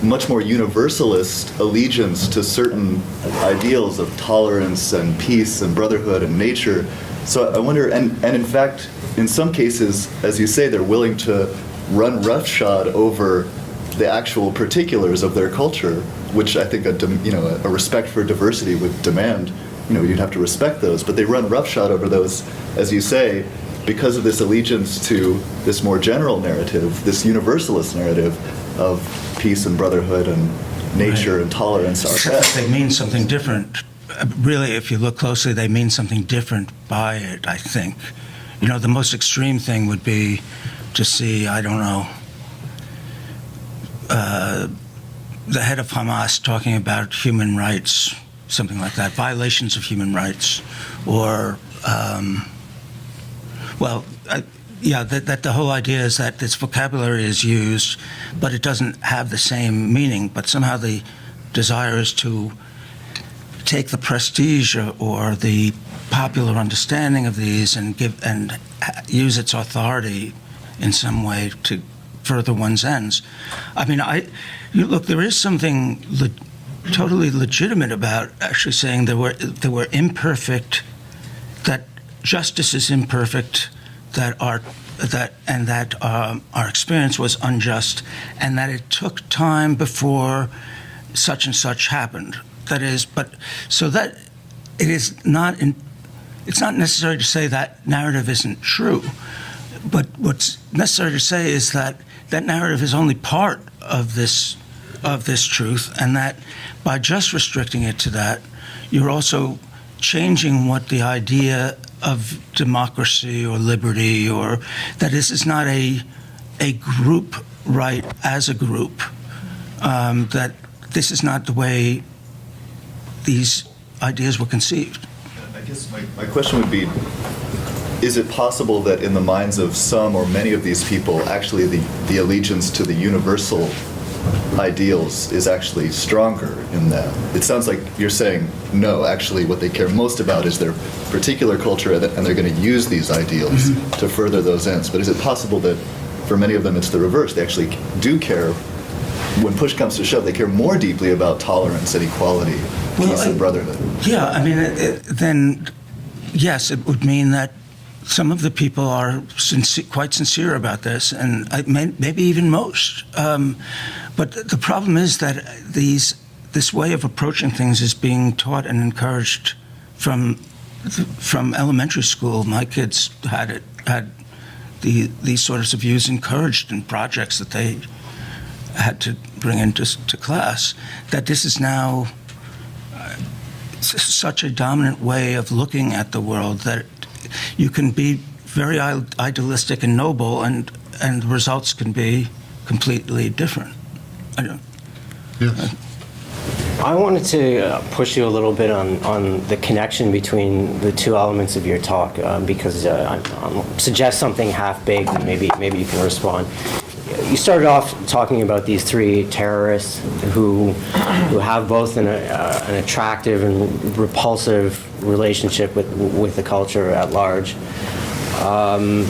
much more universalist allegiance to certain ideals of tolerance and peace and brotherhood and nature. So I wonder, and in fact, in some cases, as you say, they're willing to run roughshod over the actual particulars of their culture, which I think a respect for diversity would demand. You'd have to respect those, but they run roughshod over those, as you say, because of this allegiance to this more general narrative, this universalist narrative of peace and brotherhood and nature and tolerance. Except that they mean something different. Really, if you look closely, they mean something different by it, I think. The most extreme thing would be to see, the head of Hamas talking about human rights, something like that, violations of human rights, or, that the whole idea is that this vocabulary is used, but it doesn't have the same meaning, but somehow the desire is to take the prestige or the popular understanding of these and use its authority in some way to further one's ends. I mean, look, there is something totally legitimate about actually saying there were imperfect, that justice is imperfect, that our experience was unjust, and that it took time before such and such happened. That is, but so that it is not it's not necessary to say that narrative isn't true, but what's necessary to say is that that narrative is only part of this truth, and that by just restricting it to that, you're also changing what the idea of democracy or liberty, or that this is not a group right as a group, that this is not the way these ideas were conceived. I guess my question would be, is it possible that in the minds of some or many of these people, actually the allegiance to the universal ideals is actually stronger in them? It sounds like you're saying, no, actually what they care most about is their particular culture, and they're going to use these ideals to further those ends. But is it possible that for many of them it's the reverse? They actually do care, when push comes to shove, they care more deeply about tolerance and equality, peace and brotherhood. Yeah, I mean, then yes, it would mean that some of the people are quite sincere about this, and maybe even most. But the problem is that this way of approaching things is being taught and encouraged from elementary school. My kids had these sorts of views encouraged in projects that they had to bring into class. That this is now such a dominant way of looking at the world that you can be very idealistic and noble, and the results can be completely different. Yes. I wanted to push you a little bit on the connection between the two elements of your talk, because I'll suggest something half-baked, and maybe you can respond. You started off talking about these three terrorists who have both an attractive and repulsive relationship with the culture at large. And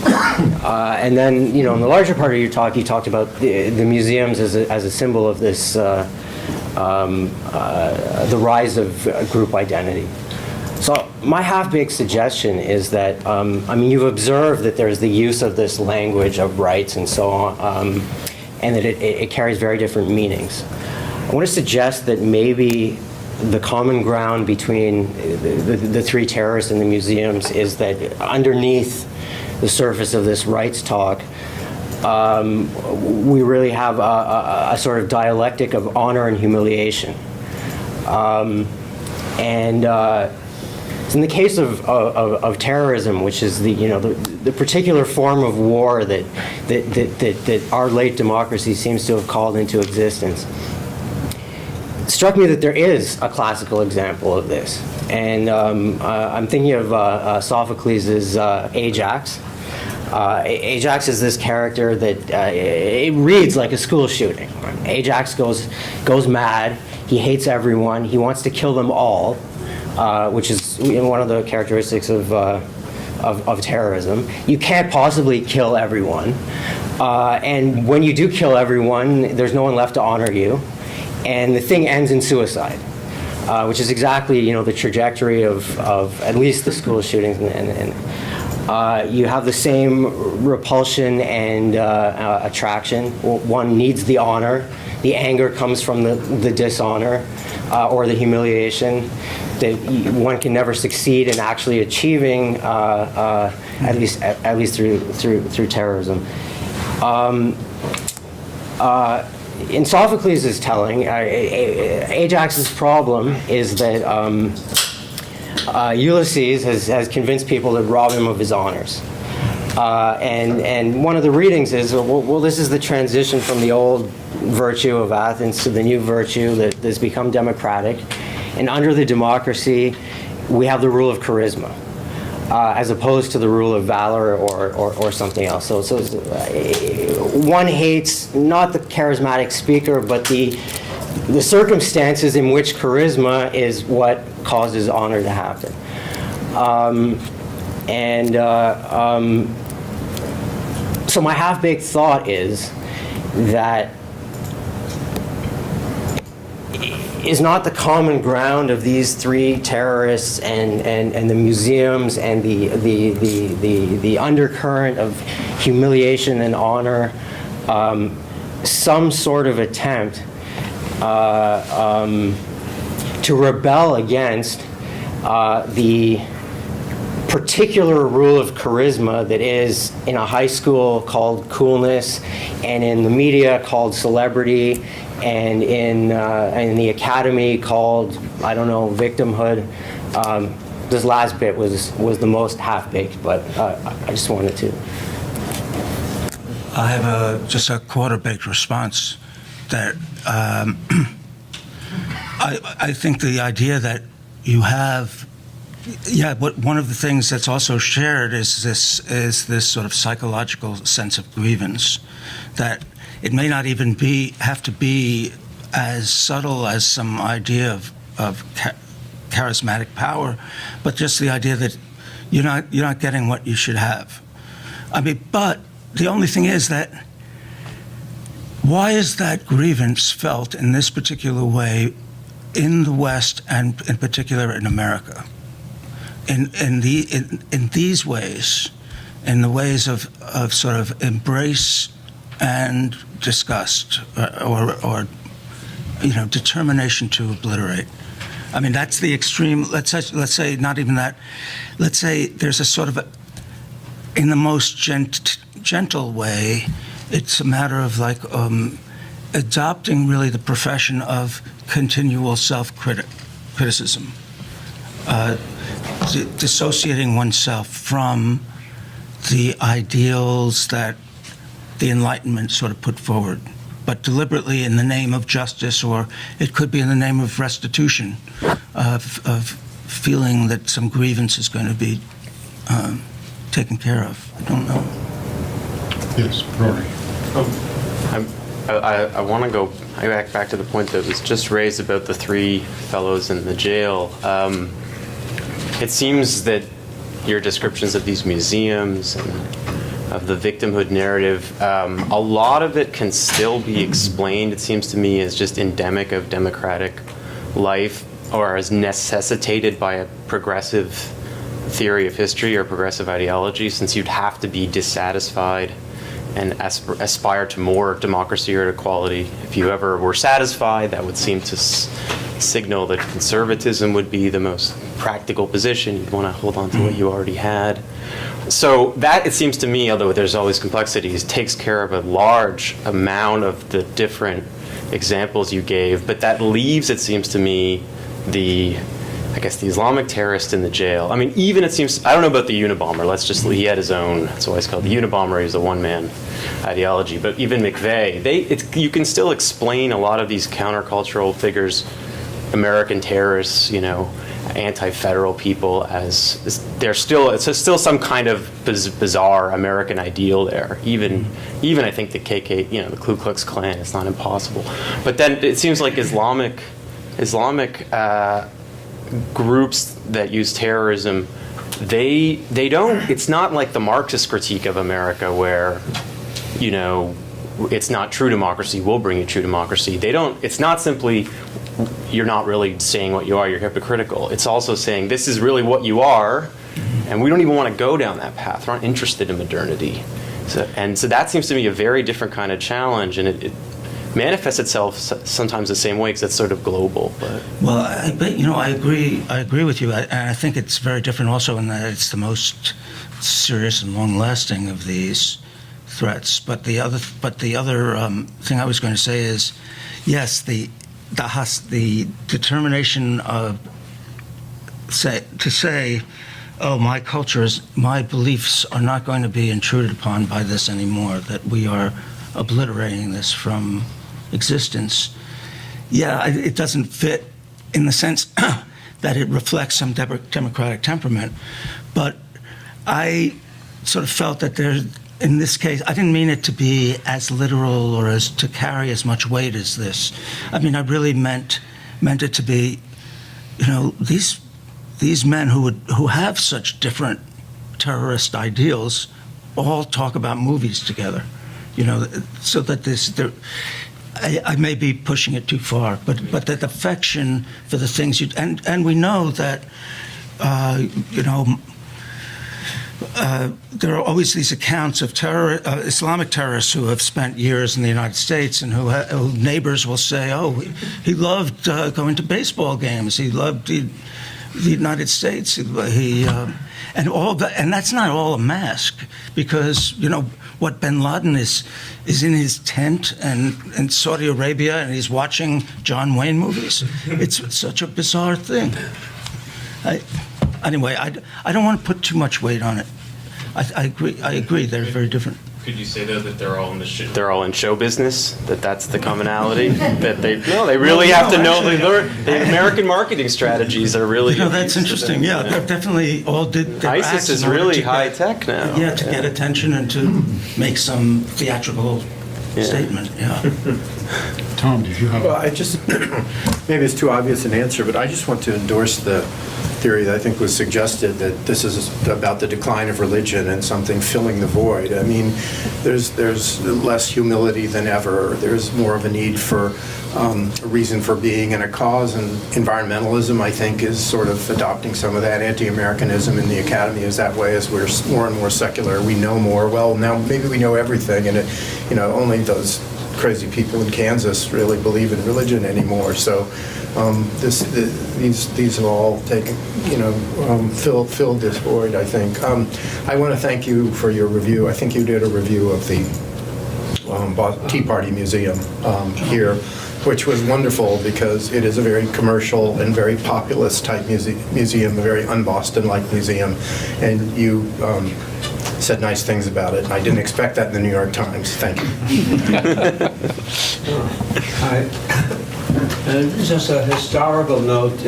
then, in the larger part of your talk, you talked about the museums as a symbol of this, the rise of group identity. So my half-baked suggestion is that, you've observed that there's the use of this language of rights and so on, and that it carries very different meanings. I want to suggest that maybe the common ground between the three terrorists and the museums is that underneath the surface of this rights talk, we really have a sort of dialectic of honor and humiliation. In the case of terrorism, which is the particular form of war that our late democracy seems to have called into existence, it struck me that there is a classical example of this. And I'm thinking of Sophocles' Ajax. Ajax is this character that it reads like a school shooting. Ajax goes mad. He hates everyone. He wants to kill them all, which is one of the characteristics of terrorism. You can't possibly kill everyone, and when you do kill everyone, there's no one left to honor you, and the thing ends in suicide, which is exactly the trajectory of at least the school shootings, and you have the same repulsion and attraction. One needs the honor. The anger comes from the dishonor or the humiliation that one can never succeed in actually achieving, at least through terrorism. In Sophocles' telling, Ajax's problem is that Ulysses has convinced people to rob him of his honors. And one of the readings is, well, this is the transition from the old virtue of Athens to the new virtue that has become democratic. And under the democracy, we have the rule of charisma, as opposed to the rule of valor or something else. So one hates not the charismatic speaker, but the circumstances in which charisma is what causes honor to happen. So my half-baked thought is that is not the common ground of these three terrorists and the museums and the undercurrent of humiliation and honor some sort of attempt to rebel against the particular rule of charisma that is in a high school called coolness, and in the media called celebrity, and in the academy called, I don't know, victimhood. This last bit was the most half-baked, but I just wanted to. I have just a quarter-baked response that I think the idea that you have, but one of the things that's also shared is this sort of psychological sense of grievance, that it may not even have to be as subtle as some idea of charismatic power, but just the idea that you're not getting what you should have. I mean, but the only thing is that why is that grievance felt in this particular way in the West and in particular in America? In these ways, in the ways of sort of say and disgust or determination to obliterate. I mean, that's the extreme. Let's say not even that. Let's say there's a sort of in the most gentle way, it's a matter of like adopting really the profession of continual self-criticism, dissociating oneself from the ideals that the Enlightenment sort of put forward, but deliberately in the name of justice, or it could be in the name of restitution, of feeling that some grievance is going to be taken care of. I don't know. Yes, Rory. I want to go back to the point that was just raised about the three fellows in the jail. It seems that your descriptions of these museums and of the victimhood narrative, a lot of it can still be explained, it seems to me, as just endemic of democratic life, or as necessitated by a progressive theory of history or progressive ideology, since you'd have to be dissatisfied and aspire to more democracy or equality. If you ever were satisfied, that would seem to signal that conservatism would be the most practical position. You'd want to hold on to what you already had. So that, it seems to me, although there's always complexities, takes care of a large amount of the different examples you gave, but that leaves, it seems to me, the Islamic terrorist in the jail. I mean, even it seems, I don't know about the Unabomber, he had his own, that's why it's called the Unabomber, he's a one-man ideology, but even McVeigh, you can still explain a lot of these countercultural figures, American terrorists, anti-federal people, as it's still some kind of bizarre American ideal there. Even I think the KK, the Ku Klux Klan, it's not impossible. But then it seems like Islamic groups that use terrorism, they don't. It's not like the Marxist critique of America where, it's not true democracy. We'll bring you true democracy. They don't. It's not simply you're not really saying what you are. You're hypocritical. It's also saying this is really what you are, and we don't even want to go down that path. We're not interested in modernity. So that seems to me a very different kind of challenge, and it manifests itself sometimes the same way because it's sort of global. But. Well, I agree with you, and I think it's very different also in that it's the most serious and long-lasting of these threats. But the other thing I was going to say is, yes, the determination of to say, oh, my beliefs are not going to be intruded upon by this anymore, that we are obliterating this from existence. Yeah, it doesn't fit in the sense that it reflects some democratic temperament, but I sort of felt that in this case, I didn't mean it to be as literal or as to carry as much weight as this. I mean, I really meant it to be, these men who have such different terrorist ideals all talk about movies together, so that I may be pushing it too far, but that affection for the things and we know that, there are always these accounts of Islamic terrorists who have spent years in the United States and who neighbors will say, oh, he loved going to baseball games. He loved the United States. And all that, and that's not all a mask, because what Bin Laden is in his tent and in Saudi Arabia, and he's watching John Wayne movies. It's such a bizarre thing. Anyway, I don't want to put too much weight on it. I agree. They're very different. Could you say though that they're all in show business? That's the commonality. That they really have to know the American marketing strategies are really. That's interesting. Yeah, they're definitely all did. ISIS is really high tech now. Yeah, to get attention and to make some theatrical statement. Yeah. Tom, did you have? Well, I just, maybe it's too obvious an answer, but I just want to endorse the theory that I think was suggested, that this is about the decline of religion and something filling the void. I mean, there's less humility than ever. There's more of a need for a reason for being and a cause, and environmentalism, I think, is sort of adopting some of that. Anti-Americanism in the academy is that way. As we're more and more secular, we know more. Well, now maybe we know everything, and only those crazy people in Kansas really believe in religion anymore. So these have all taken, filled this void, I think. I want to thank you for your review. I think you did a review of the Tea Party Museum here, which was wonderful because it is a very commercial and very populist type museum, a very un-Boston-like museum, and you said nice things about it. I didn't expect that in the New York Times. Thank you. Just a historical note.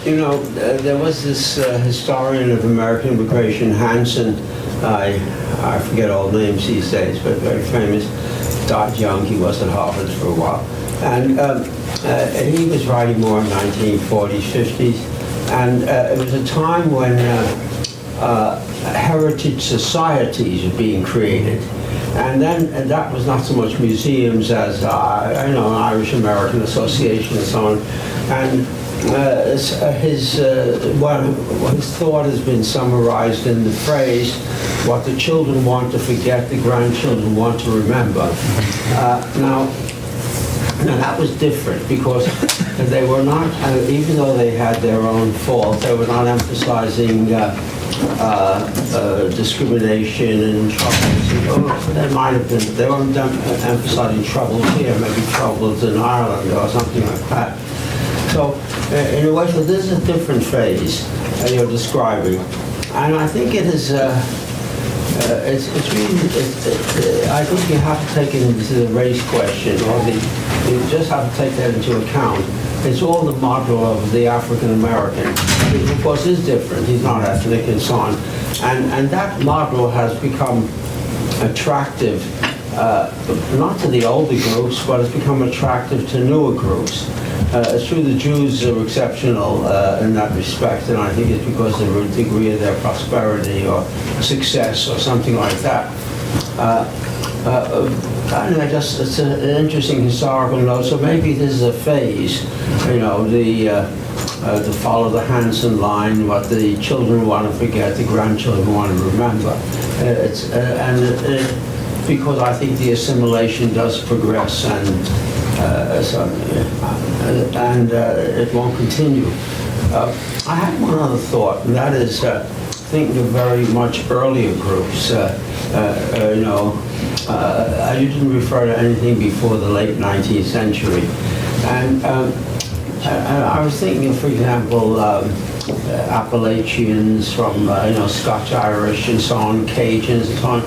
There was this historian of American immigration, Hansen. I forget all names these days, but very famous. Died young. He was at Harvard for a while, and he was writing more in 1940s, 50s, and it was a time when heritage societies were being created. And then that was not so much museums as, an Irish American Association and so on. And his thought has been summarized in the phrase, what the children want to forget, the grandchildren want to remember. Now that was different because they were not, even though they had their own faults, they were not emphasizing discrimination and troubles. There might have been, they weren't emphasizing troubles here, maybe troubles in Ireland or something like that. So, in a way, so this is a different phase you're describing. And I think it is, it's really, I think you have to take it into the race question, or you just have to take that into account. It's all the model of the African American, which of course is different. He's not ethnic and so on. And that model has become attractive, not to the older groups, but it's become attractive to newer groups. It's true the Jews are exceptional in that respect, and I think it's because of the degree of their prosperity or success or something like that. Anyway, it's an interesting historical note. So maybe this is a phase, to follow the Hansen line, what the children want to forget, the grandchildren want to remember. Because I think the assimilation does progress, and it won't continue. I had one other thought, and that is thinking of very much earlier groups. You didn't refer to anything before the late 19th century. And I was thinking of, for example, Appalachians from, Scotch-Irish and so on, Cajuns and so on.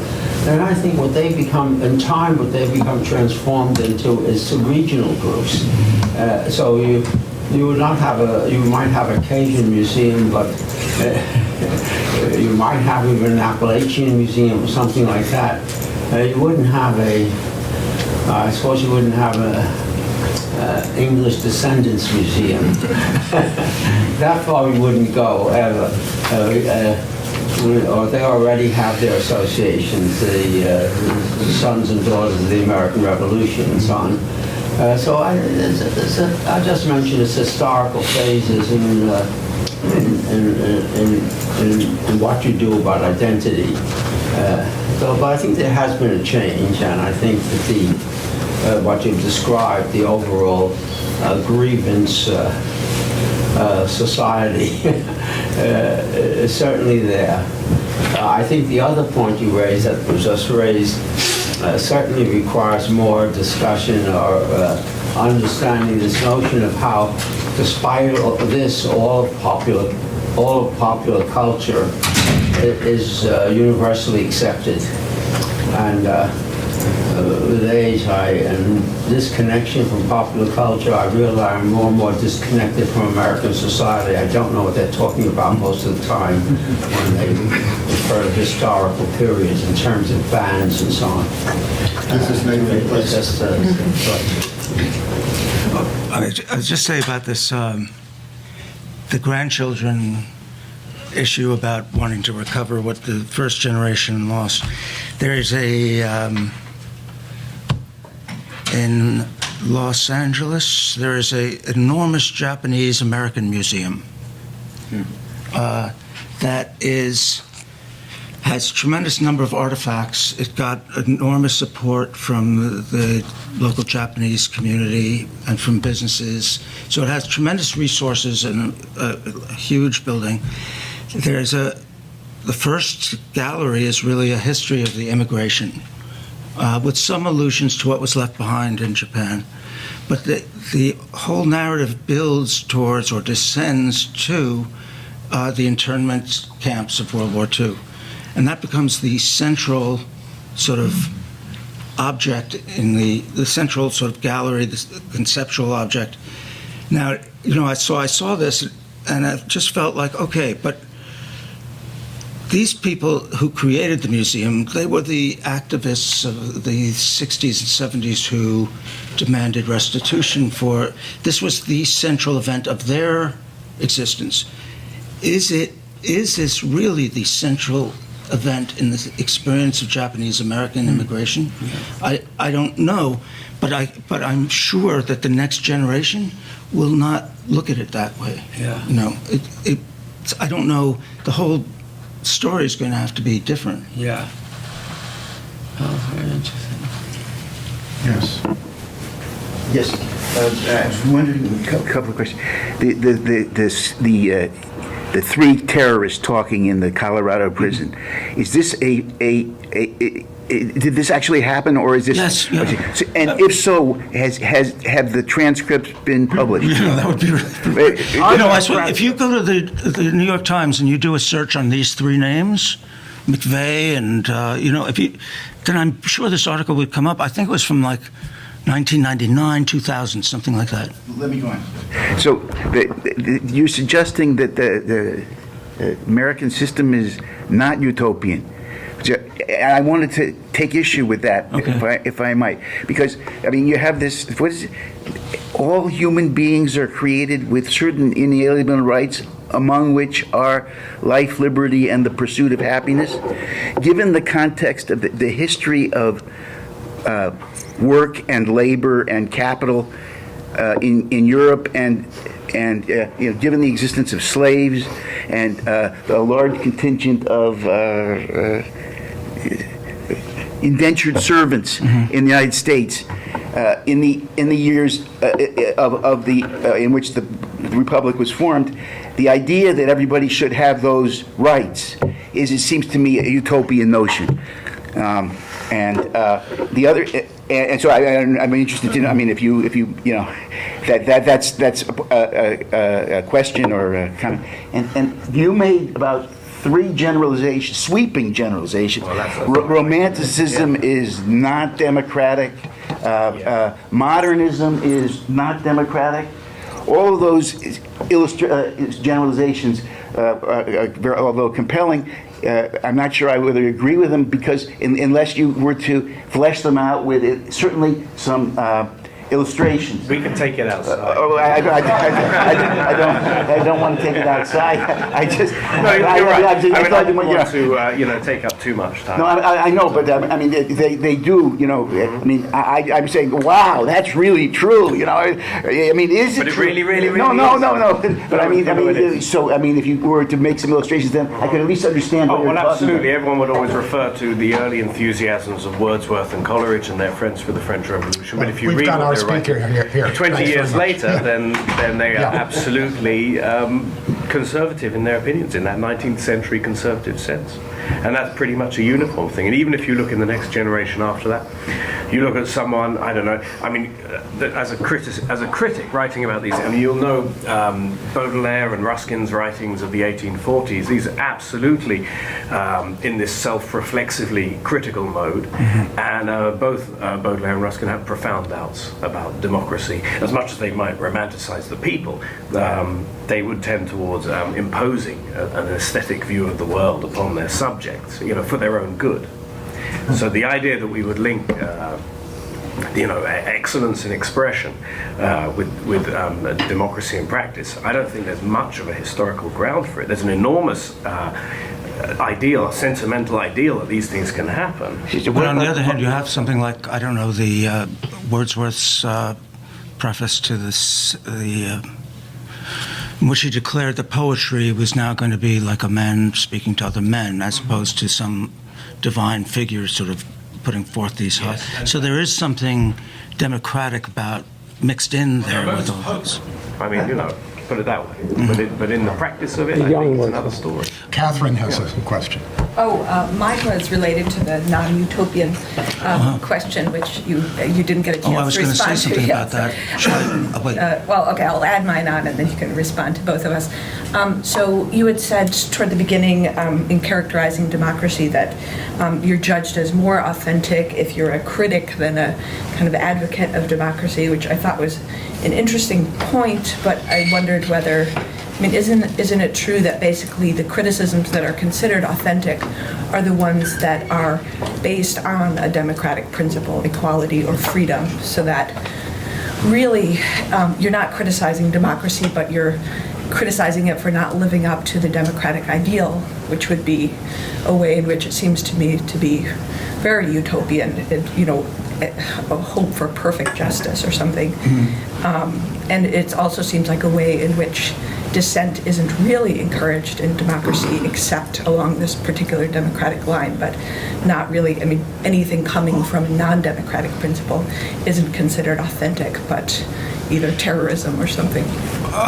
And I think what they become, in time, what they become transformed into is regional groups. So you would not have you might have a Cajun museum, but you might have even an Appalachian museum or something like that. You wouldn't have I suppose you wouldn't have a English descendants museum. That far we wouldn't go ever. Or they already have their associations, the sons and daughters of the American Revolution and so on. So I just mentioned its historical phases in what you do about identity. But I think there has been a change, and I think that what you've described, the overall grievance society is certainly there. I think the other point you raised, that was just raised, certainly requires more discussion or understanding this notion of how, despite this, all of popular culture is universally accepted. And with age, and this connection from popular culture, I realize I'm more and more disconnected from American society. I don't know what they're talking about most of the time when they refer to historical periods in terms of bands and so on. This is maybe It's just, I'll just say about this, the grandchildren issue about wanting to recover what the first generation lost. There is in Los Angeles, there is an enormous Japanese American museum that has tremendous number of artifacts. It got enormous support from the local Japanese community and from businesses. So it has tremendous resources and a huge building. The first gallery is really a history of the immigration, with some allusions to what was left behind in Japan. But the whole narrative builds towards or descends to the internment camps of World War II. And that becomes the central sort of object in the central sort of gallery, the conceptual object. Now, I saw this and I just felt like, okay, but these people who created the museum, they were the activists of the 60s and 70s who demanded restitution for, this was the central event of their existence. Is this really the central event in the experience of Japanese American immigration? Yeah. I don't know, but I'm sure that the next generation will not look at it that way. Yeah. I don't know, the whole story is going to have to be different. yeah. Oh, very interesting. Yes. Yes. I was wondering a couple of questions. The three terrorists talking in the Colorado prison. Is this did this actually happen, or is this? Yes. Yeah. Okay. So, and if so, have the transcripts been published? Yeah, that would be. I swear, if you go to the New York Times and you do a search on these three names, McVeigh, and then I'm sure this article would come up. I think it was from like 1999, 2000, something like that. Let me go on. So you're suggesting that the American system is not utopian. So, I wanted to take issue with that, okay, if I might, because you have this. What is it? All human beings are created with certain inalienable rights, among which are life, liberty, and the pursuit of happiness. Given the context of the history of work and labor and capital in Europe, and given the existence of slaves and a large contingent of indentured servants in the United States in the years in which the Republic was formed, the idea that everybody should have those rights is, it seems to me, a utopian notion. The other, and so I'm interested to know. If you that's a question or a kind of, and you made about three generalizations, sweeping generalizations. Romanticism is not democratic. Modernism is not democratic. All of those generalizations, although compelling, I'm not sure I would agree with them, because unless you were to flesh them out with certainly some illustrations. We can take it outside. I don't want to take it outside. I just. No, you're right. I don't want to take up too much time. No, I know, but they do. I'm saying, wow, that's really true. Is it? But it really is. No. But if you were to make some illustrations, then I could at least understand what you're talking absolutely. about. Everyone would always refer to the early enthusiasms of Wordsworth and Coleridge and their friends for the French Revolution. But if you read what guest right speaker here. 20 Thanks years very much. later, then they are Yeah. absolutely conservative in their opinions, in that 19th century conservative sense. And that's pretty much a uniform thing. And even if you look in the next generation after that, you look at someone, I don't know, I mean, as a critic writing about these, I mean, you'll know Baudelaire and Ruskin's writings of the 1840s. These are absolutely in this self-reflexively critical mode. And both Baudelaire and Ruskin have profound doubts about democracy. As much as they might romanticize the people, they would tend towards imposing an aesthetic view of the world upon their subjects, you know, for their own good. So the idea that we would link, you know, excellence in expression with democracy in practice, I don't think there's much of a historical ground for it. There's an enormous ideal, a sentimental ideal that these things can happen. But on the other hand, you have something like, I don't know, the Wordsworth's preface to this, in which he declared that poetry was now going to be like a man speaking to other men, as opposed to some divine figure sort of putting forth these high. So there is something democratic about mixed in there with all this. I mean, you know, put it that way. But in the practice of it, I think it's another story. Catherine has a question. Mine was related to the non-utopian question, which you didn't get a chance I was to going to say respond something to. about that. Shall I? Wait. Well, okay, I'll add mine on, and then you can respond to both of us. So you had said toward the beginning, in characterizing democracy, that you're judged as more authentic if you're a critic than a kind of advocate of democracy, which I thought was an interesting point, but I wondered whether, I mean, isn't it true that basically the criticisms that are considered authentic are the ones that are based on a democratic principle, equality or freedom, so that really you're not criticizing democracy, but you're criticizing it for not living up to the democratic ideal, which would be a way in which it seems to me to be very utopian, you know, a hope for perfect justice or something. And it also seems like a way in which dissent isn't really encouraged in democracy except along this particular democratic line, but not really, I mean, anything coming from a non-democratic principle isn't considered authentic, but either terrorism or something.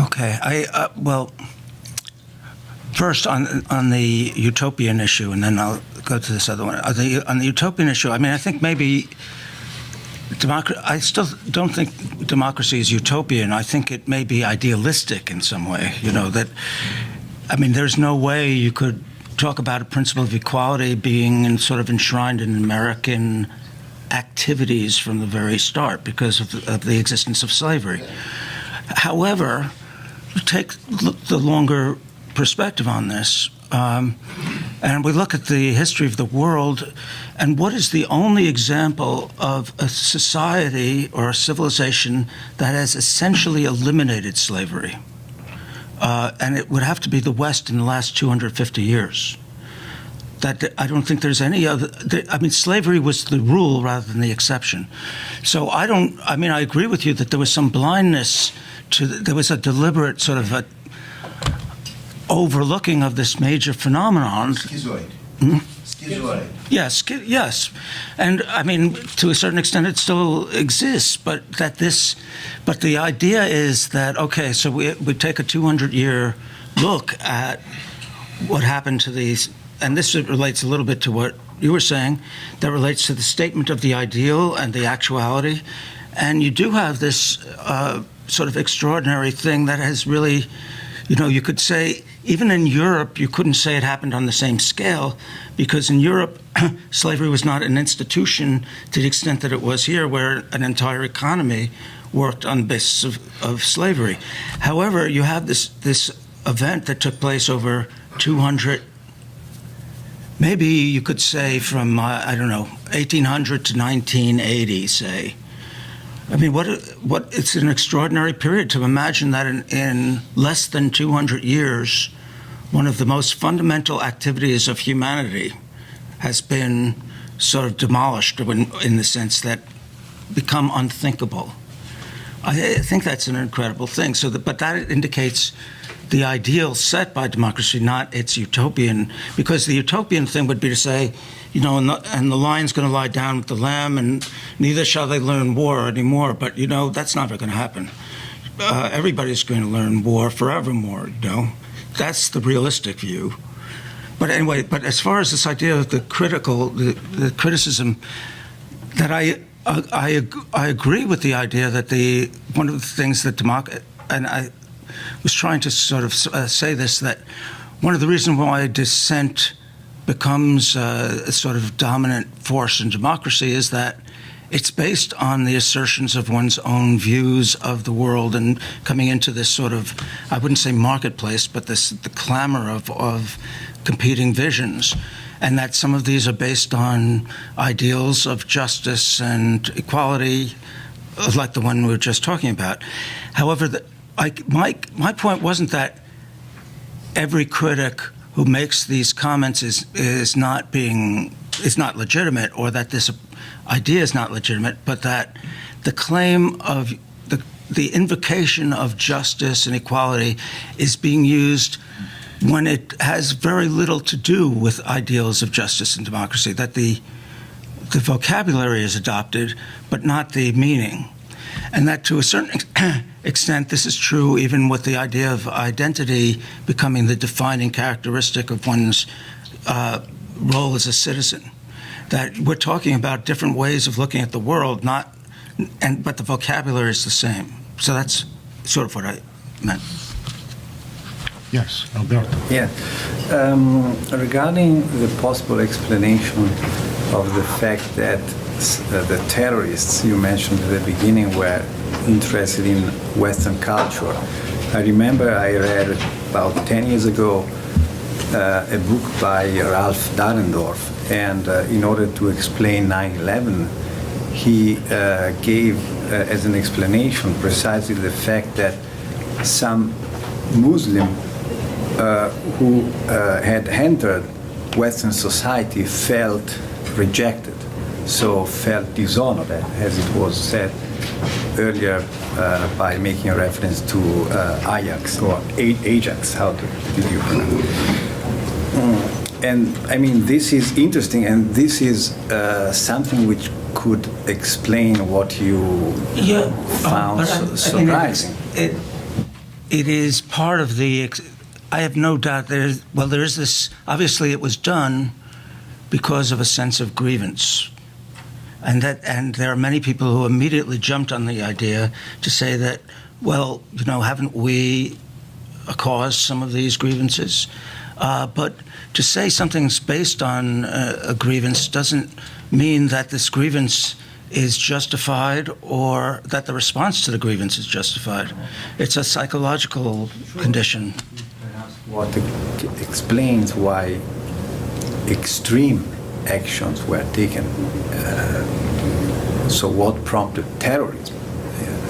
Okay, well, first on the utopian issue, and then I'll go to this other one. On the utopian issue, I mean, I think maybe I still don't think democracy is utopian. I think it may be idealistic in some way. You know, that, I mean, there's no way you could talk about a principle of equality being sort of enshrined in American activities from the very start because of the existence of slavery. However, take the longer perspective on this, and we look at the history of the world, and what is the only example of a society or a civilization that has essentially eliminated slavery? And it would have to be the West in the last 250 years. That I don't think there's any other. I mean, slavery was the rule rather than the exception. So I mean, I agree with you that there was some blindness to. There was a deliberate sort of a overlooking of this major phenomenon. Schizoid. Schizoid. Yes, yes, and I mean, to a certain extent, it still exists. But the idea is that okay, so we take a 200-year look at what happened to these. And this relates a little bit to what you were saying, that relates to the statement of the ideal and the actuality. And you do have this sort of extraordinary thing that has really, you know, you could say, even in Europe, you couldn't say it happened on the same scale, because in Europe, slavery was not an institution to the extent that it was here, where an entire economy worked on the basis of slavery. However, you have this event that took place over 200. Maybe you could say from, I don't know, 1800 to 1980, say. I mean, it's an extraordinary period to imagine that in less than 200 years, one of the most fundamental activities of humanity has been sort of demolished in the sense that become unthinkable. I think that's an incredible thing. But that indicates the ideal set by democracy, not its utopian, because the utopian thing would be to say, you know, and the lion's going to lie down with the lamb, and neither shall they learn war anymore. But, you know, that's never going to happen. Everybody's going to learn war forevermore, you know. That's the realistic view. But anyway, but as far as this idea of the the criticism, that I agree with the idea that one of the things that and I was trying to sort of say this, that one of the reasons why dissent becomes a sort of dominant force in democracy is that it's based on the assertions of one's own views of the world and coming into this sort of, I wouldn't say marketplace, but the clamor of competing visions. And that some of these are based on ideals of justice and equality, like the one we were just talking about. However, my point wasn't that every critic who makes these comments is not legitimate, or that this idea is not legitimate, but that the claim of the invocation of justice and equality is being used when it has very little to do with ideals of justice and democracy, that the vocabulary is adopted, but not the meaning. And that to a certain extent, this is true even with the idea of identity becoming the defining characteristic of one's role as a citizen. That we're talking about different ways of looking at the world, but the vocabulary is the same. So that's sort of what I meant. Yes, Alberto. Yeah. Regarding the possible explanation of the fact that the terrorists you mentioned at the beginning were interested in Western culture, I remember I read about 10 years ago a book by Ralph Dahrendorf, and in order to explain 9/11, he gave as an explanation precisely the fact that some Muslim who had entered Western society felt rejected, so felt dishonored, as it was said earlier by making a reference to Ajax, or Ajax, how did you pronounce it? And I mean, this is interesting, and this is something which could explain what you found surprising. It is part of the. I have no doubt there is this. Obviously, it was done because of a sense of grievance, and there are many people who immediately jumped on the idea to say that, well, you know, haven't we caused some of these grievances? But to say something's based on a grievance doesn't mean that this grievance is justified or that the response to the grievance is justified. It's a psychological condition. What explains why extreme actions were taken. So what prompted terrorism,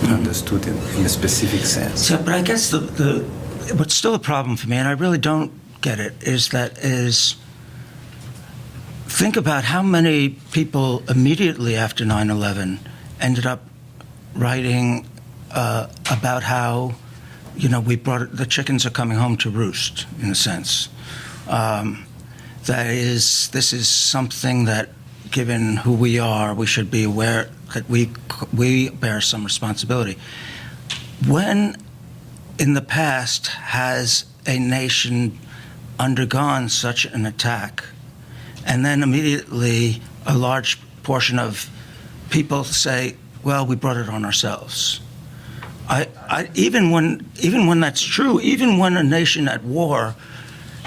understood in a specific sense? So, but I guess what's still a problem for me, and I really don't get it, is think about how many people immediately after 9/11 ended up writing about how, you know, the chickens are coming home to roost, in a sense. This is something that, given who we are, we should be aware that we bear some responsibility. When, in the past, has a nation undergone such an attack, and then immediately a large portion of people say, well, we brought it on ourselves. Even when that's true, even when a nation at war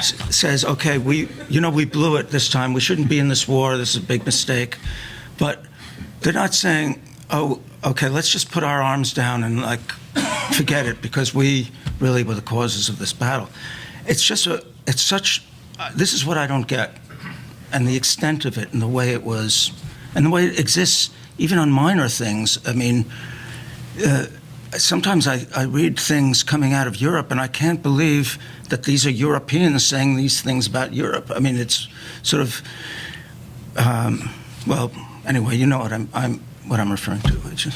says, okay, we blew it this time, we shouldn't be in this war, this is a big mistake, but they're not saying, oh, okay, let's just put our arms down and forget it because we really were the causes of this battle. This is what I don't get, and the extent of it, and the way it was, and the way it exists, even on minor things. I mean, sometimes I read things coming out of Europe, and I can't believe that these are Europeans saying these things about Europe. I mean, it's sort of, well, anyway, you know what I'm referring to.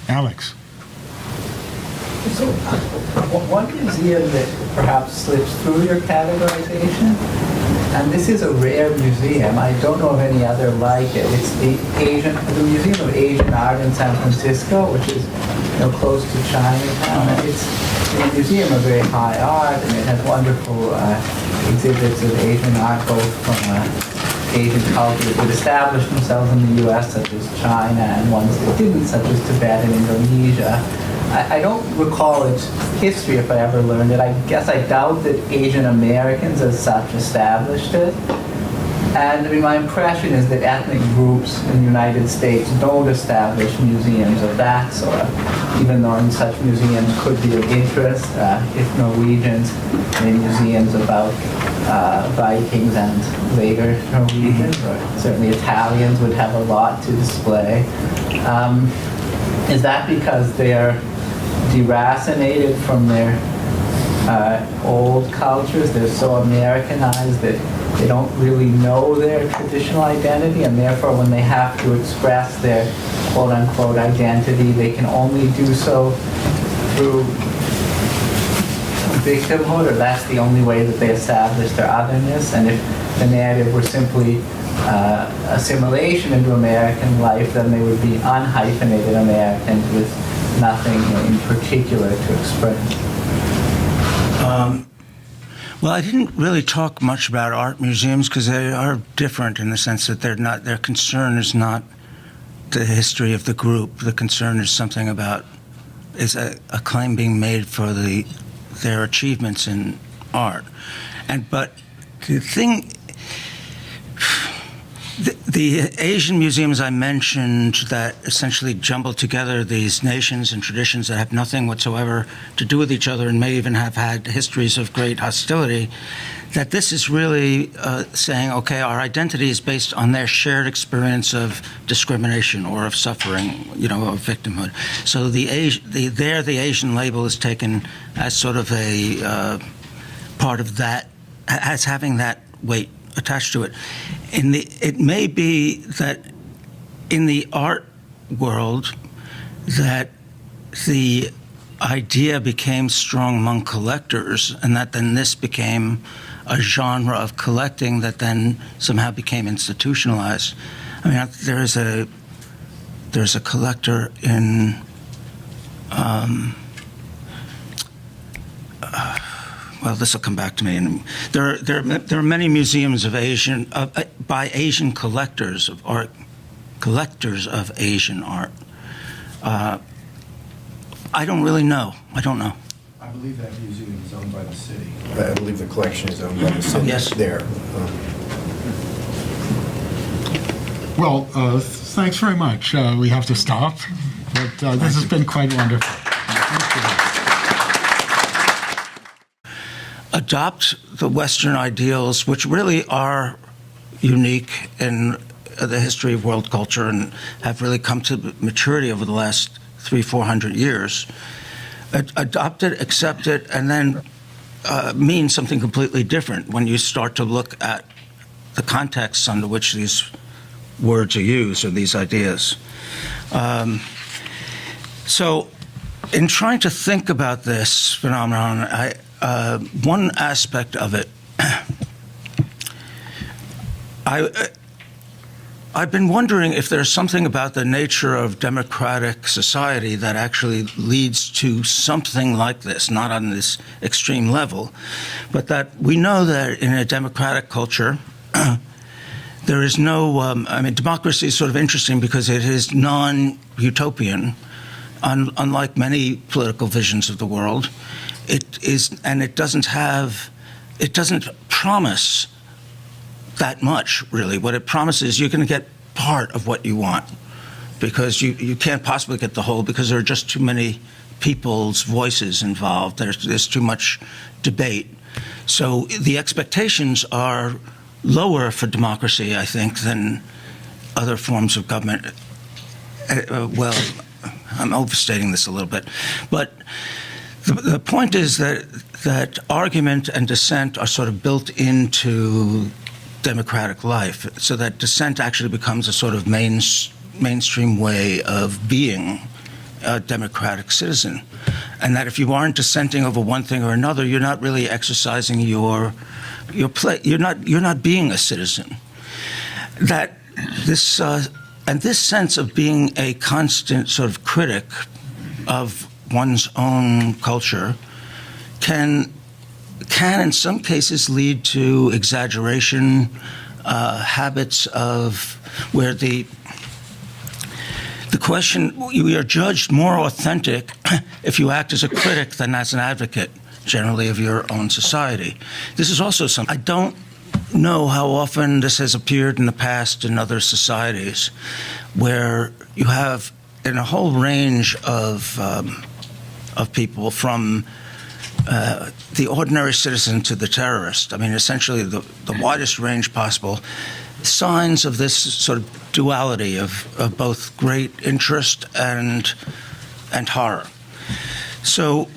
Alex. So, one museum that perhaps slips through your categorization, and this is a rare museum. I don't know of any other like it. It's the Museum of Asian Art in San Francisco, which is close to Chinatown. And it's a museum of very high art, and it has wonderful exhibits of Asian art, both from Asian cultures that established themselves in the U.S., such as China, and ones that didn't, such as Tibet and Indonesia. I don't recall its history, if I ever learned it. I guess I doubt that Asian Americans as such established it. And I mean, my impression is that ethnic groups in the United States don't establish museums of that sort, even though such museums could be of interest. If Norwegians made museums about Vikings and later Norwegians, or certainly Italians would have a lot to display. Is that because they're deracinated from their old cultures? They're so Americanized that they don't really know their traditional identity, and therefore when they have to express their quote-unquote identity, they can only do so through victimhood, or that's the only way that they establish their otherness. And if the narrative were simply assimilation into American life, then they would be unhyphenated Americans with nothing in particular to express. Well, I didn't really talk much about art museums because they are different in the sense that their concern is not the history of the group. The concern is something about, is a claim being made for their achievements in art. But the thing, the Asian museums I mentioned that essentially jumble together these nations and traditions that have nothing whatsoever to do with each other and may even have had histories of great hostility, that this is really saying, okay, our identity is based on their shared experience of discrimination or of suffering, of victimhood. So the Asian label is taken as sort of a part of that, as having that weight attached to it. It may be that in the art world that the idea became strong among collectors, and that then this became a genre of collecting that then somehow became institutionalized. I mean, there's a collector in well, this will come back to me. And there are many museums of by Asian collectors of art, collectors of Asian art. I don't really know. I don't know. I believe that museum is owned by the city. I believe the collection is owned by the city. Yes. There. Well, thanks very much. We have to stop, but this has been quite wonderful. Thank you. Adopt the Western ideals, which really are unique in the history of world culture and have really come to maturity over the last 300-400 years. Adopt it, accept it, and then mean something completely different when you start to look at the contexts under which these words are used or these ideas. So in trying to think about this phenomenon, one aspect of it, I've been wondering if there's something about the nature of democratic society that actually leads to something like this, not on this extreme level, but that we know that in a democratic culture, there is no, democracy is sort of interesting because it is non-utopian, unlike many political visions of the world. It is, and it doesn't promise that much, really. What it promises, you're going to get part of what you want, because you can't possibly get the whole, because there are just too many people's voices involved. There's too much debate. So the expectations are lower for democracy, I think, than other forms of government. Well, I'm overstating this a little bit, but the point is that argument and dissent are sort of built into democratic life, so that dissent actually becomes a sort of mainstream way of being a democratic citizen. and that if you aren't dissenting over one thing or another, you're not really exercising your play. You're not being a citizen. That this and this sense of being a constant sort of critic of one's own culture can in some cases lead to exaggeration, habits of where the question, you are judged more authentic if you act as a critic than as an advocate, generally, of your own society. This is also something, I don't know how often this has appeared in the past in other societies, where you have in a whole range of people, from the ordinary citizen to the terrorist. I mean, essentially the widest range possible. Signs of this sort of duality of both great interest and horror. So,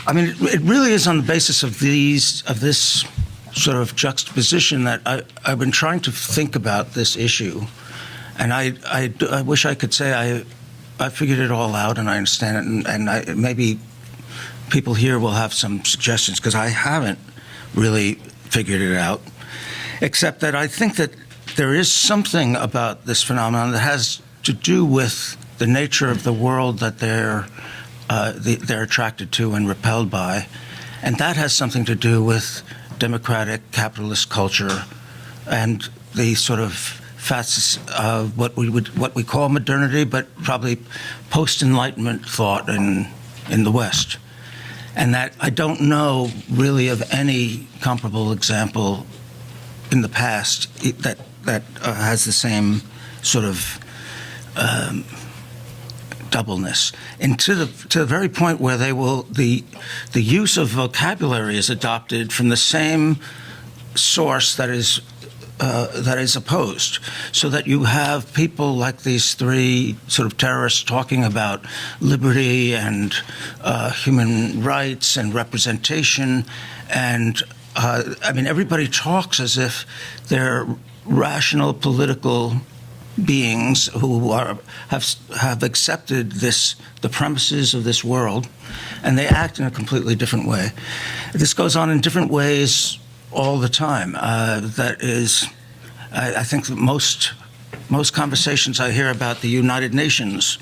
I mean, it really is on the basis of this sort of juxtaposition that I've been trying to think about this issue, and I wish I could say I figured it all out and I understand it, and maybe people here will have some suggestions, because I haven't really figured it out. Except that I think that there is something about this phenomenon that has to do with the nature of the world that they're attracted to and repelled by, and that has something to do with democratic capitalist culture and the sort of facets of what we call modernity, but probably post-Enlightenment thought in the West, and that I don't know really of any comparable example in the past that has the same sort of doubleness, and to the very point where the use of vocabulary is adopted from the same source that is opposed, so that you have people like these three sort of terrorists talking about liberty and human rights and representation, and I mean, everybody talks as if they're rational political beings who have accepted the premises of this world, and they act in a completely different way. This goes on in different ways all the time. That is, I think that most conversations I hear about the United Nations,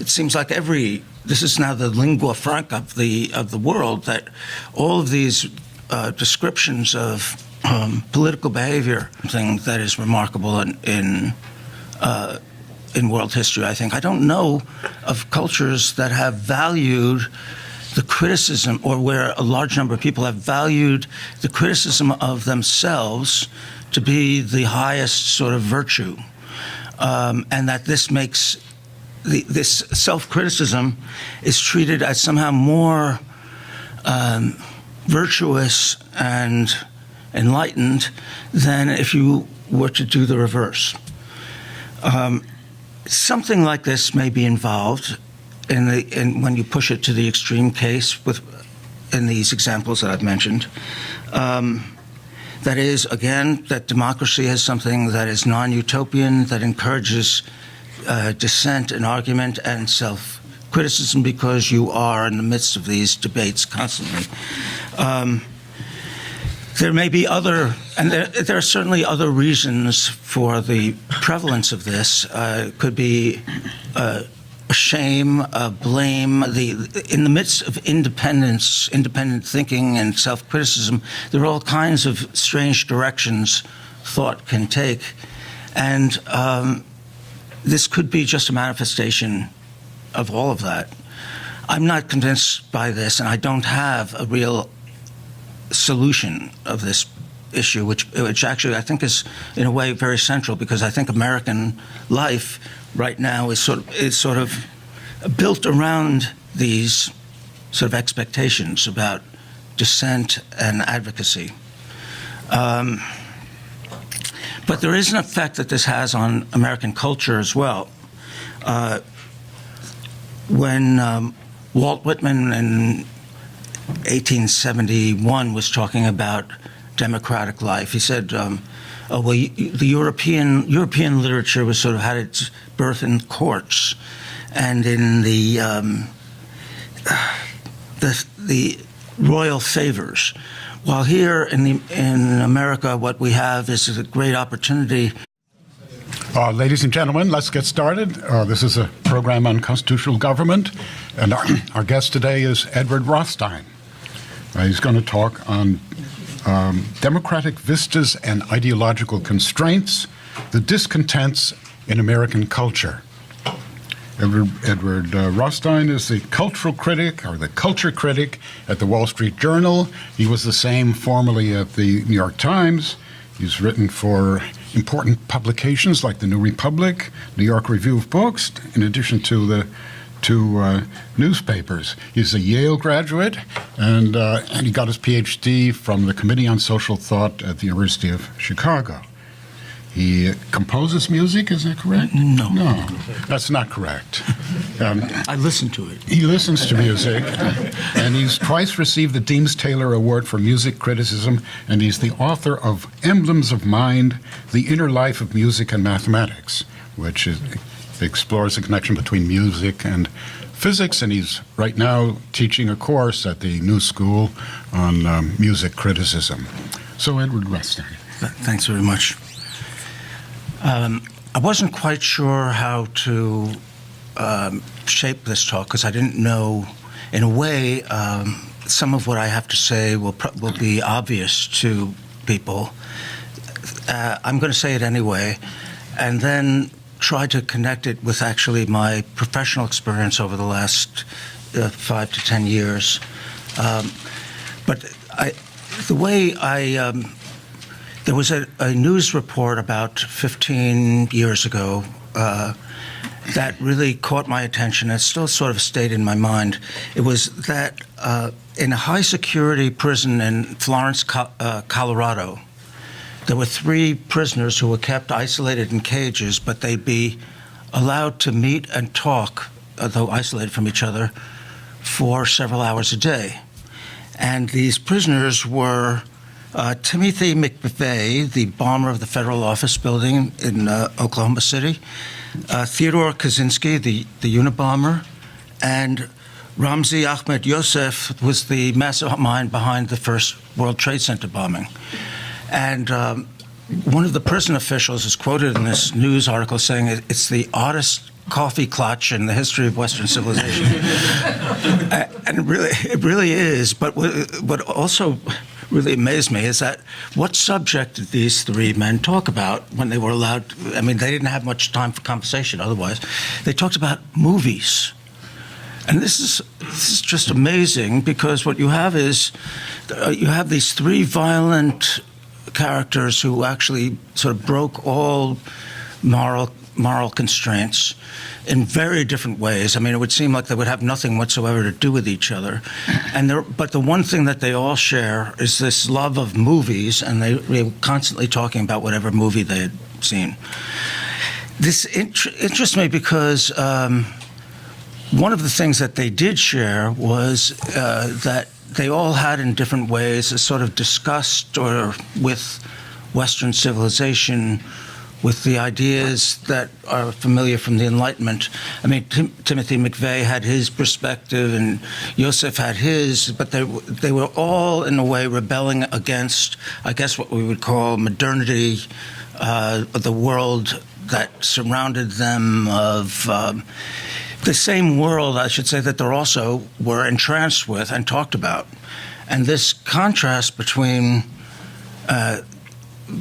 it seems like this is now the lingua franca of the world, that all of these descriptions of political behavior, something that is remarkable in world history, I think. I don't know of cultures that have valued the criticism, or where a large number of people have valued the criticism of themselves to be the highest sort of virtue, and that this makes this self-criticism is treated as somehow more virtuous and enlightened than if you were to do the reverse. Something like this may be involved in when you push it to the extreme case in these examples that I've mentioned. That is, again, that democracy is something that is non-utopian, that encourages dissent and argument and self-criticism, because you are in the midst of these debates constantly. There may be there are certainly other reasons for the prevalence of this. It could be shame, blame. In the midst of independent thinking and self-criticism, there are all kinds of strange directions thought can take. And this could be just a manifestation of all of that. I'm not convinced by this, and I don't have a real solution of this issue, which actually I think is in a way very central, because I think American life right now is sort of built around these sort of expectations about dissent and advocacy. But there is an effect that this has on American culture as well. When Walt Whitman in 1871 was talking about democratic life, he said, the European literature was sort of had its birth in courts and in the the royal favors. While here in America, what we have is a great opportunity. Ladies and gentlemen, let's get started. This is a program on constitutional government, and our guest today is Edward Rothstein. He's going to talk on democratic vistas and ideological constraints, the discontents in American culture. Edward Rothstein is the cultural critic, or the culture critic, at the Wall Street Journal. He was the same formerly at the New York Times. He's written for important publications like the New Republic, New York Review of Books, in addition to the two newspapers. He's a Yale graduate, and he got his PhD from the Committee on Social Thought at the University of Chicago. He composes music, is that correct? No. No, that's not correct. I listen to it. He listens to music, and he's twice received the Deems Taylor Award for Music Criticism, and he's the author of Emblems of Mind, The Inner Life of Music and Mathematics, which explores the connection between music and physics, and he's right now teaching a course at the New School on music criticism. So, Edward Rothstein. Thanks very much. I wasn't quite sure how to shape this talk because I didn't know, in a way, some of what I have to say will be obvious to people. I'm going to say it anyway, and then try to connect it with actually my professional experience over the last 5 to 10 years. But the way there was a news report about 15 years ago that really caught my attention. It still sort of stayed in my mind. It was that in a high-security prison in Florence, Colorado, there were 3 prisoners who were kept isolated in cages, but they'd be allowed to meet and talk, though isolated from each other, for several hours a day. And these prisoners were Timothy McVeigh, the bomber of the Federal Office Building in Oklahoma City, Theodore Kaczynski, the Unabomber, and Ramzi Ahmed Yosef was the mastermind behind the first World Trade Center bombing. And one of the prison officials is quoted in this news article saying it's the oddest coffee clutch in the history of Western civilization. And it really is. But what also really amazed me is that what subject did these 3 men talk about when they were allowed? I mean, they didn't have much time for conversation otherwise. They talked about movies. And this is just amazing because what you have is you have these 3 violent characters who actually sort of broke all moral constraints in very different ways. I mean, it would seem like they would have nothing whatsoever to do with each other. But the one thing that they all share is this love of movies, and they were constantly talking about whatever movie they had seen. This interests me because one of the things that they did share was that they all had in different ways a sort of disgust with Western civilization, with the ideas that are familiar from the Enlightenment. I mean, Timothy McVeigh had his perspective and Yosef had his, but they were all, in a way, rebelling against, I guess, what we would call modernity, the world that surrounded them, of the same world, I should say, that they also were entranced with and talked about. And this contrast between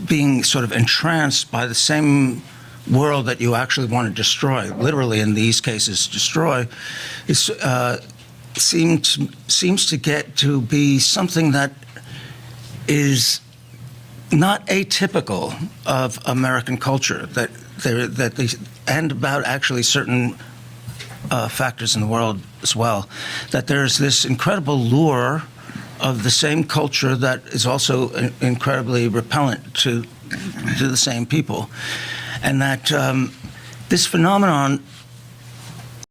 being sort of entranced by the same world that you actually want to destroy, literally in these cases destroy, seems to get to be something that is not atypical of American culture, and about actually certain factors in the world as well, that there's this incredible lure of the same culture that is also incredibly repellent to the same people. And that this phenomenon